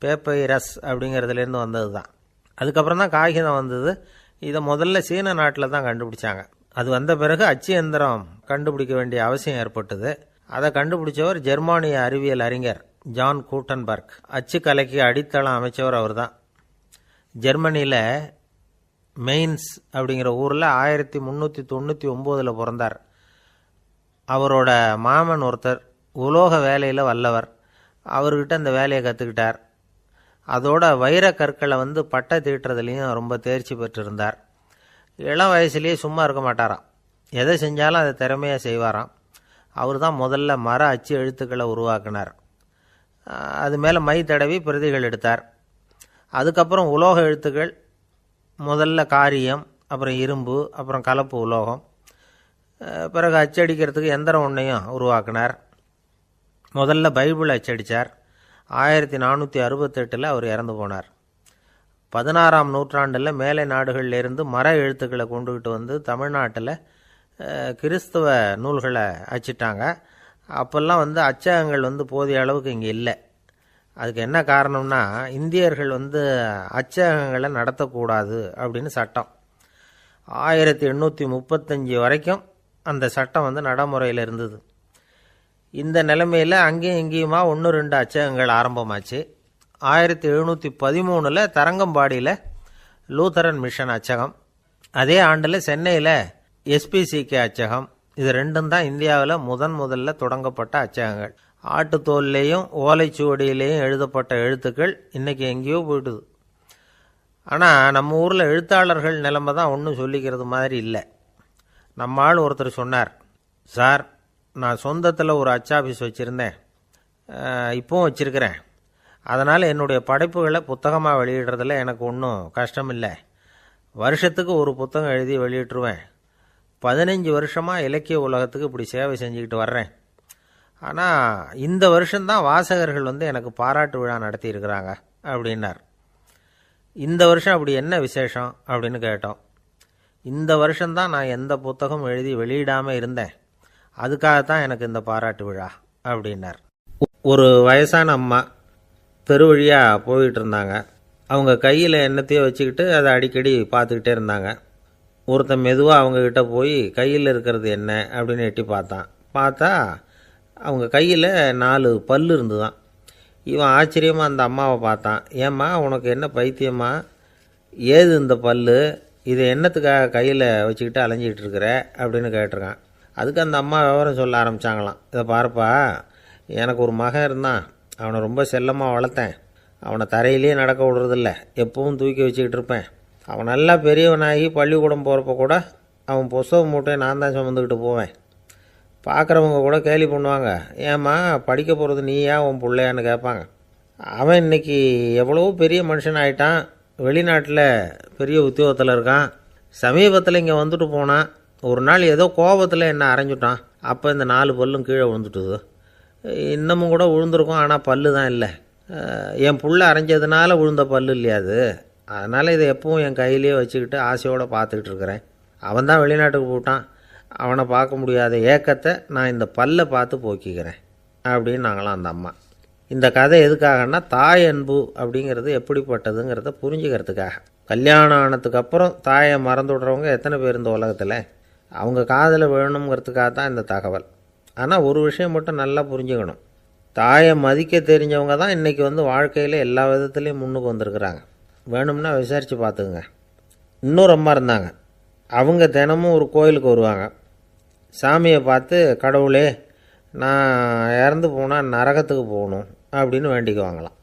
பேப்பைரஸ் அப்படிங்கிறதுலேருந்து வந்தது தான். அதுக்கப்புறம் தான் காகிதம் வந்தது. இதை முதல்ல சீன நாட்டில் தான் கண்டுபிடிச்சாங்க. அது வந்த பிறகு அச்சு எந்திரம் கண்டுபிடிக்க வேண்டிய அவசியம் ஏற்பட்டது. அதை கண்டுபிடிச்சவர் ஜெர்மானிய அறிவியல் அறிஞர் ஜான் கூட்டன்பர்க். அச்சு கலைக்கு அடித்தளம் அமைச்சவர் அவர் தான். ஜெர்மனியில் மெயின்ஸ் அப்படிங்கிற ஊரில் 1399 பிறந்தார். அவரோட மாமன் ஒருத்தர் உலோக வேலையில் வல்லவர். அவர்கிட்ட அந்த வேலையை கற்றுக்கிட்டார். அதோட வைர கற்களை பட்டை தீட்டுறதுலேயும் ரொம்ப தேர்ச்சி பெற்றிருந்தார். இளம் வயசுலேயே சும்மா இருக்க மாட்டாராம். எதை செஞ்சாலும் அதை திறமையாக செய்வாராம். அவர் தான் முதல்ல மர அச்சு எழுத்துக்களை உருவாக்கினார். அது மேலே மை தடவி பிரதிகள் எடுத்தார். அதுக்கப்புறம் உலோக எழுத்துக்கள், முதல்ல காரியம், அப்புறம் இரும்பு, அப்புறம் கலப்பு உலோகம், பிறகு அச்சடிக்கிறதுக்கு எந்திரம் ஒன்றையும் உருவாக்கினார். முதல்ல பைபிள் அச்சடித்தார். 1468 அவர் இறந்து போனார். 16ஆம் நூற்றாண்டில் மேலை நாடுகளிலிருந்து மர எழுத்துக்களை கொண்டுகிட்டு தமிழ்நாட்டில் கிறிஸ்துவ நூல்களை அச்சிட்டாங்க. அப்போல்லாம் அச்சகங்கள் போதிய அளவுக்கு இங்கே இல்லை. அதுக்கு என்ன காரணம்னா, இந்தியர்கள் அச்சகங்களை நடத்தக்கூடாது அப்படின்னு சட்டம். 1835 வரைக்கும் அந்த சட்டம் நடைமுறையில் இருந்தது. இந்த நிலைமையில் அங்கேயும் இங்கேயுமா 1-2 அச்சகங்கள் ஆரம்பமாச்சு. 1713 தரங்கம்பாடியில் லூத்தரன் மிஷன் அச்சகம், அதே ஆண்டில் சென்னையில் SPCK அச்சகம். இது ரெண்டும் தான் இந்தியாவில் முதல்ல தொடங்கப்பட்ட அச்சகங்கள். ஆட்டுத்தோல்லையும் ஓலைச்சுவடியிலையும் எழுதப்பட்ட எழுத்துக்கள் இன்றைக்கி எங்கேயோ போயிடுது. ஆனால் நம்ம ஊரில் எழுத்தாளர்கள் நிலைமை தான் ஒன்றும் சொல்லிக்கிறது மாதிரி இல்லை. நம்ம ஆள் ஒருத்தர் சொன்னார், சார், நான் சொந்தத்தில் ஒரு அச்சாபீஸ் வச்சுருந்தேன், இப்போவும் வச்சுருக்கிறேன். அதனால் என்னுடைய படைப்புகளை புத்தகமாக வெளியிடுறதில் எனக்கு ஒன்றும் கஷ்டம் இல்லை. வருஷத்துக்கு ஒரு புத்தகம் எழுதி வெளியிட்டுருவேன். 15 வருஷமாக இலக்கிய உலகத்துக்கு இப்படி சேவை செஞ்சுக்கிட்டு வர்றேன். ஆனால் இந்த வருஷம்தான் வாசகர்கள் எனக்கு பாராட்டு விழா நடத்தியிருக்கிறாங்க அப்படின்னார். இந்த வருஷம் அப்படி என்ன விசேஷம் அப்படின்னு கேட்டோம். இந்த வருஷம்தான் நான் எந்த புத்தகம் எழுதி வெளியிடாமல் இருந்தேன், அதுக்காகத்தான் எனக்கு இந்த பாராட்டு விழா அப்படின்னார். ஒரு வயசான அம்மா தெரு வழியாக போயிட்டு இருந்தாங்க. அவங்க கையில் எண்ணத்தையோ வச்சுக்கிட்டு அதை அடிக்கடி பார்த்துக்கிட்டே இருந்தாங்க. ஒருத்தன் மெதுவாக அவங்கக்கிட்ட போய் கையில் இருக்கிறது என்ன அப்படின்னு எட்டி பார்த்தா அவங்க கையில் 4 பல் இருந்துதான். இவன் ஆச்சரியமாக அந்த அம்மாவை பார்த்தான். ஏம்மா, உனக்கு என்ன பைத்தியம்மா, ஏது இந்த பல், இதை என்னத்துக்காக கையில் வச்சுக்கிட்டு அலைஞ்சிக்கிட்டு இருக்கிற அப்படின்னு கேட்டிருக்கான். அதுக்கு அந்த அம்மா விவரம் சொல்ல ஆரம்பித்தாங்களாம். இதை பாருப்பா, எனக்கு ஒரு மகன் இருந்தான், அவனை ரொம்ப செல்லமாக வளர்த்தேன். அவனை தரையிலேயே நடக்க விடுறதில்ல, எப்பவும் தூக்கி வச்சுக்கிட்டு இருப்பேன். அவன் நல்லா பெரியவனாகி பள்ளிக்கூடம் போகிறப்ப கூட அவன் புஸ்தக மூட்டையை நான் தான் சுமந்துக்கிட்டு போவேன். பார்க்குறவங்க கூட கேலி பண்ணுவாங்க, ஏம்மா படிக்க போகிறது நீயா உன் பிள்ளையான்னு கேட்பாங்க. அவன் இன்றைக்கி எவ்வளவோ பெரிய மனுஷன் ஆகிட்டான், வெளிநாட்டில் பெரிய உத்தியோகத்தில் இருக்கான். சமீபத்தில் இங்கே வந்துட்டு போனான். ஒரு நாள் ஏதோ கோபத்தில் என்ன அரைஞ்சுட்டான். அப்போ இந்த 4 பல்லும் கீழே விழுந்துட்டுது. இன்னமும் கூட விழுந்திருக்கும், ஆனால் பல்லு தான் இல்லை. என் புள்ள அரைஞ்சதுனால விழுந்த பல்லு இல்லையா அது. அதனால் இதை எப்பவும் என் கையிலேயே வச்சுக்கிட்டு ஆசையோடு பார்த்துக்கிட்டு இருக்கிறேன். அவன் தான் வெளிநாட்டுக்கு போட்டான், அவனை பார்க்க முடியாத ஏக்கத்தை நான் இந்த பல்லை பார்த்து போக்கிக்கிறேன் அப்படின்னு நாங்களாம் அந்த அம்மா. இந்த கதை எதுக்காகன்னா, தாய் அன்பு அப்படிங்கிறது எப்படிப்பட்டதுங்கிறத புரிஞ்சுக்கிறதுக்காக. கல்யாணம் ஆனதுக்கு அப்புறம் தாயை மறந்து விடுறவங்க எத்தனை பேர் இந்த உலகத்தில், அவங்க காதில் வேணுங்கிறதுக்காக தான் இந்த தகவல். ஆனால் ஒரு விஷயம் மட்டும் நல்லா புரிஞ்சுக்கணும், தாயை மதிக்க தெரிஞ்சவங்க தான் இன்றைக்கி வாழ்க்கையில் எல்லா விதத்துலேயும் முன்னுக்கு வந்திருக்கிறாங்க. வேணும்னா விசாரித்து பார்த்துக்குங்க. இன்னொரு அம்மா இருந்தாங்க. அவங்க தினமும் ஒரு கோயிலுக்கு வருவாங்க. சாமியை பார்த்து, கடவுளே, நான் இறந்து போனால் நரகத்துக்கு போகணும் அப்படின்னு வேண்டிக்குவாங்களாம்.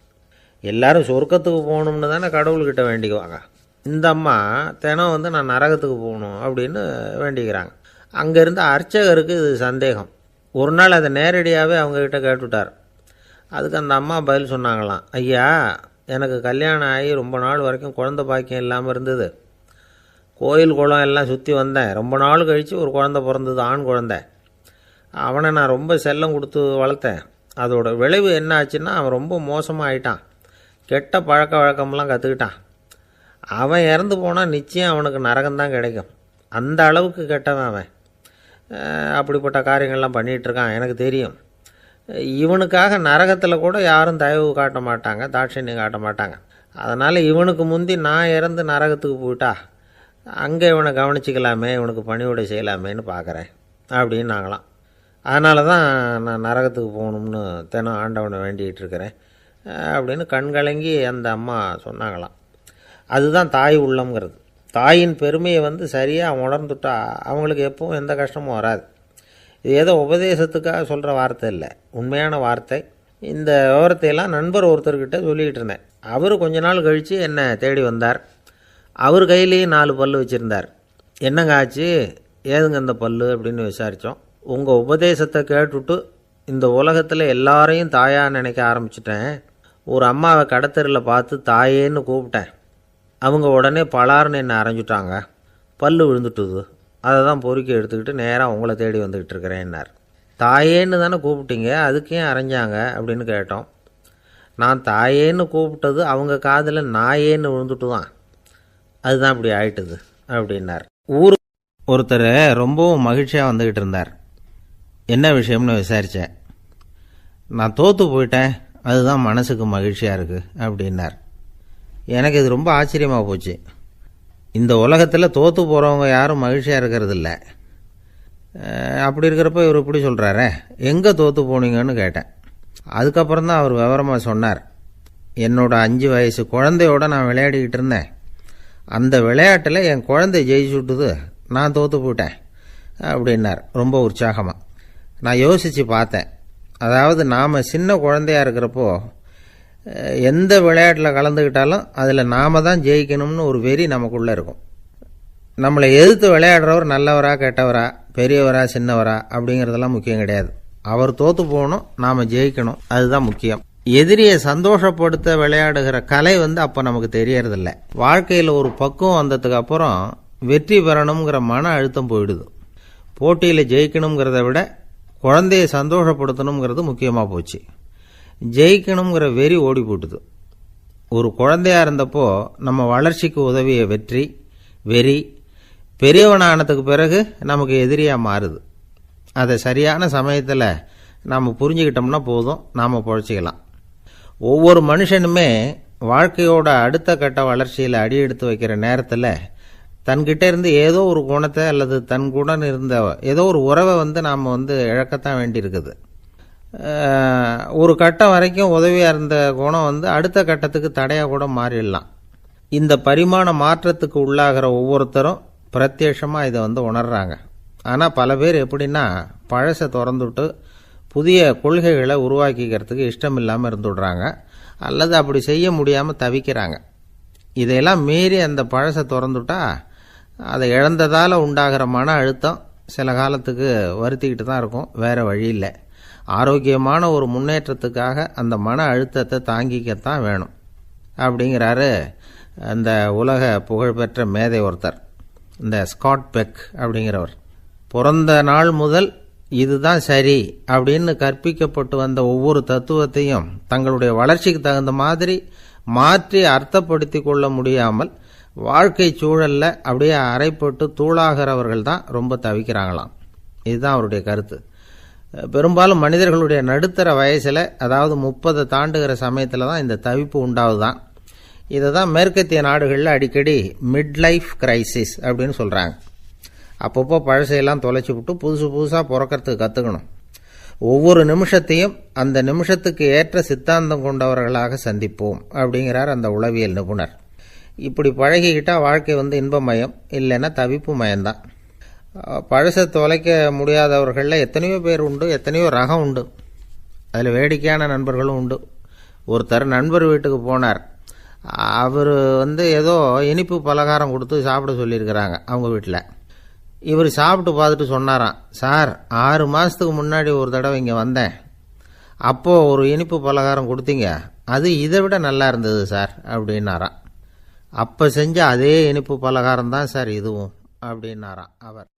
எல்லோரும் சொர்க்கத்துக்கு போகணும்னு தானே கடவுள்கிட்ட வேண்டிக்குவாங்க. இந்த அம்மா தினம் நான் நரகத்துக்கு போகணும் அப்படின்னு வேண்டிக்கிறாங்க. அங்கே இருந்த அர்ச்சகருக்கு இது சந்தேகம். ஒரு நாள் அதை நேரடியாகவே அவங்கக்கிட்ட கேட்டுவிட்டார். அதுக்கு அந்த அம்மா பதில் சொன்னாங்களாம், ஐயா, எனக்கு கல்யாணம் ஆகி ரொம்ப நாள் வரைக்கும் குழந்தை பாக்கியம் இல்லாமல் இருந்தது. கோயில் குளம் எல்லாம் சுற்றி வந்தேன். ரொம்ப நாள் கழித்து ஒரு குழந்தை பிறந்தது, ஆண் குழந்தை. அவனை நான் ரொம்ப செல்லம் கொடுத்து வளர்த்தேன். அதோட விளைவு என்ன ஆச்சுன்னா, அவன் ரொம்ப மோசமாக ஆகிட்டான். கெட்ட பழக்க வழக்கம்லாம் கற்றுக்கிட்டான். அவன் இறந்து போனால் நிச்சயம் அவனுக்கு நரகம்தான் கிடைக்கும். அந்த அளவுக்கு கெட்டவன் அவன். அப்படிப்பட்ட காரியங்கள்லாம் பண்ணிகிட்ருக்கான், எனக்கு தெரியும். இவனுக்காக நரகத்தில் கூட யாரும் தயவு காட்ட மாட்டாங்க, தாட்சண்யம் காட்ட மாட்டாங்க. அதனால் இவனுக்கு முந்தி நான் இறந்து நரகத்துக்கு போயிட்டா அங்கே இவனை கவனிச்சிக்கலாமே, இவனுக்கு பணிவிடை செய்யலாமேன்னு பார்க்குறேன் அப்படின்னு நாங்களாம். அதனால தான் நான் நரகத்துக்கு போகணும்னு தினம் ஆண்டவனை வேண்டிகிட்டு இருக்கிறேன் அப்படின்னு கண்கலங்கி அந்த அம்மா சொன்னாங்களாம். அதுதான் தாய் உள்ளம்ங்கிறது. தாயின் பெருமையை சரியாக உணர்ந்துட்டா அவங்களுக்கு எப்பவும் எந்த கஷ்டமும் வராது. இது ஏதோ உபதேசத்துக்காக சொல்கிற வார்த்தை இல்லை, உண்மையான வார்த்தை. இந்த விவரத்தையெல்லாம் நண்பர் ஒருத்தர்கிட்ட சொல்லிக்கிட்டு இருந்தேன். அவர் கொஞ்ச நாள் கழித்து என்னை தேடி வந்தார். அவர் கையிலேயும் 4 பல்லு வச்சுருந்தார். என்னங்க ஆச்சு, ஏதுங்க இந்த பல்லு அப்படின்னு விசாரித்தோம். உங்கள் உபதேசத்தை கேட்டுவிட்டு இந்த உலகத்தில் எல்லாரையும் தாயாக நினைக்க ஆரம்பிச்சிட்டேன். ஒரு அம்மாவை கடத்தரில் பார்த்து தாயேன்னு கூப்பிட்டேன். அவங்க உடனே பலார்னு என்னை அரைஞ்சிட்டாங்க. பல்லு விழுந்துட்டுது. அதை தான் பொறுக்கி எடுத்துக்கிட்டு நேராக உங்களை தேடி வந்துக்கிட்டு இருக்கிறேன்னார். தாயேன்னு தானே கூப்பிட்டீங்க, அதுக்கு ஏன் அரைஞ்சாங்க அப்படின்னு கேட்டோம். நான் தாயேன்னு கூப்பிட்டது அவங்க காதில் நாயேன்னு விழுந்துட்டு தான், அதுதான் இப்படி ஆயிட்டுது அப்படின்னார். ஊருக்கு ஒருத்தர் ரொம்பவும் மகிழ்ச்சியாக வந்துக்கிட்டு இருந்தார். என்ன விஷயம்னு விசாரித்தேன். நான் தோற்று போயிட்டேன், அதுதான் மனசுக்கு மகிழ்ச்சியாக இருக்குது அப்படின்னார். எனக்கு இது ரொம்ப ஆச்சரியமாக போச்சு. இந்த உலகத்தில் தோற்று போகிறவங்க யாரும் மகிழ்ச்சியாக இருக்கிறது இல்லை. அப்படி இருக்கிறப்ப இவர் இப்படி சொல்கிறாரே, எங்கே தோற்று போனீங்கன்னு கேட்டேன். அதுக்கப்புறம் தான் அவர் விவரமாக சொன்னார். என்னோட 5 வயசு குழந்தையோட நான் விளையாடிக்கிட்டு இருந்தேன். அந்த விளையாட்டில் என் குழந்தை ஜெயிச்சு விட்டுது, நான் தோற்று போயிட்டேன் அப்படின்னார் ரொம்ப உற்சாகமாக. நான் யோசித்து பார்த்தேன். அதாவது நாம் சின்ன குழந்தையாக இருக்கிறப்போ எந்த விளையாட்டில் கலந்துக்கிட்டாலும் அதில் நாம் தான் ஜெயிக்கணும்னு ஒரு வெறி நமக்குள்ளே இருக்கும். நம்மளை எதிர்த்து விளையாடுறவர் நல்லவரா கெட்டவரா, பெரியவரா சின்னவரா அப்படிங்கிறதெல்லாம் முக்கியம் கிடையாது. அவர் தோற்று போகணும், நாம் ஜெயிக்கணும், அதுதான் முக்கியம். எதிரியை சந்தோஷப்படுத்த விளையாடுகிற கலை அப்போ நமக்கு தெரியறதில்ல. வாழ்க்கையில் ஒரு பக்குவம் வந்ததுக்கு அப்புறம் வெற்றி பெறணுங்கிற மன அழுத்தம் போயிடுது. போட்டியில் ஜெயிக்கணுங்கிறத விட குழந்தையை சந்தோஷப்படுத்தணுங்கிறது முக்கியமாக போச்சு. ஜெயிக்கணுங்கிற வெறி ஓடி போட்டுது. ஒரு குழந்தையாக இருந்தப்போ நம்ம வளர்ச்சிக்கு உதவிய வெறி பெரியவனானதுக்கு பிறகு நமக்கு எதிரியாக மாறுது. அதை சரியான சமயத்தில் நாம் புரிஞ்சுக்கிட்டோம்னா போதும், நாம் பொழைச்சிக்கலாம். ஒவ்வொரு மனுஷனுமே வாழ்க்கையோட அடுத்த கட்ட வளர்ச்சியில் அடி எடுத்து வைக்கிற நேரத்தில் தன்கிட்ட இருந்து ஏதோ ஒரு குணத்தை அல்லது தன் குணம் இருந்த ஏதோ ஒரு உறவை நாம் இழக்கத்தான் வேண்டியிருக்குது. ஒரு கட்டம் வரைக்கும் உதவியாக இருந்த குணம் அடுத்த கட்டத்துக்கு தடையாக கூட மாறிடலாம். இந்த பரிமாண மாற்றத்துக்கு உள்ளாகிற ஒவ்வொருத்தரும் பிரத்யட்சமாக இதை உணர்றாங்க. ஆனால் பல பேர் எப்படின்னா பழசை திறந்துவிட்டு புதிய கொள்கைகளை உருவாக்கிக்கிறதுக்கு இஷ்டம் இல்லாமல் இருந்துவிடுறாங்க, அல்லது அப்படி செய்ய முடியாமல் தவிக்கிறாங்க. இதையெல்லாம் மீறி அந்த பழசை திறந்துவிட்டா அதை இழந்ததால் உண்டாகிற மன அழுத்தம் சில காலத்துக்கு வருத்திக்கிட்டு தான் இருக்கும், வேறு வழி இல்லை. ஆரோக்கியமான ஒரு முன்னேற்றத்துக்காக அந்த மன அழுத்தத்தை தாங்கிக்கத்தான் வேணும் அப்படிங்கிறாரு அந்த உலக புகழ்பெற்ற மேதை ஒருத்தர், இந்த ஸ்காட் பெக் அப்படிங்கிறவர். பிறந்த நாள் முதல் இதுதான் சரி அப்படின்னு கற்பிக்கப்பட்டு வந்த ஒவ்வொரு தத்துவத்தையும் தங்களுடைய வளர்ச்சிக்கு தகுந்த மாதிரி மாற்றி அர்த்தப்படுத்தி கொள்ள முடியாமல் வாழ்க்கை சூழலில் அப்படியே அரைப்பட்டு தூளாகிறவர்கள் தான் ரொம்ப தவிக்கிறாங்களாம். இதுதான் அவருடைய கருத்து. பெரும்பாலும் மனிதர்களுடைய நடுத்தர வயசில், அதாவது 30 தாண்டுகிற சமயத்தில் தான் இந்த தவிப்பு உண்டாகுதான். இதை தான் மேற்கத்திய நாடுகளில் அடிக்கடி மிட் லைஃப் கிரைசிஸ் அப்படின்னு சொல்கிறாங்க. அப்பப்போ பழசையெல்லாம் தொலைச்சி விட்டு புதுசாக பிறக்கிறதுக்கு கற்றுக்கணும். ஒவ்வொரு நிமிஷத்தையும் அந்த நிமிஷத்துக்கு ஏற்ற சித்தாந்தம் கொண்டவர்களாக சந்திப்போம் அப்படிங்கிறார் அந்த உளவியல் நிபுணர். இப்படி பழகிக்கிட்டால் வாழ்க்கை இன்பமயம், இல்லைன்னா தவிப்பு மயம்தான். பழசை தொலைக்க முடியாதவர்களில் எத்தனையோ பேர் உண்டு, எத்தனையோ ரகம் உண்டு. அதில் வேடிக்கையான நண்பர்களும் உண்டு. ஒருத்தர் நண்பர் வீட்டுக்கு போனார். அவர் ஏதோ இனிப்பு பலகாரம் கொடுத்து சாப்பிட சொல்லியிருக்கிறாங்க அவங்க வீட்டில். இவர் சாப்பிட்டு பார்த்துட்டு சொன்னாராம், சார் 6 மாதத்துக்கு முன்னாடி ஒரு தடவை இங்கே வந்தேன், அப்போது ஒரு இனிப்பு பலகாரம் கொடுத்தீங்க, அது இதை விட நல்லா இருந்தது சார் அப்படின்னாராம். அப்போ செஞ்ச அதே இனிப்பு பலகாரம் தான் சார் இதுவும் அப்படின்னாராம் அவர்.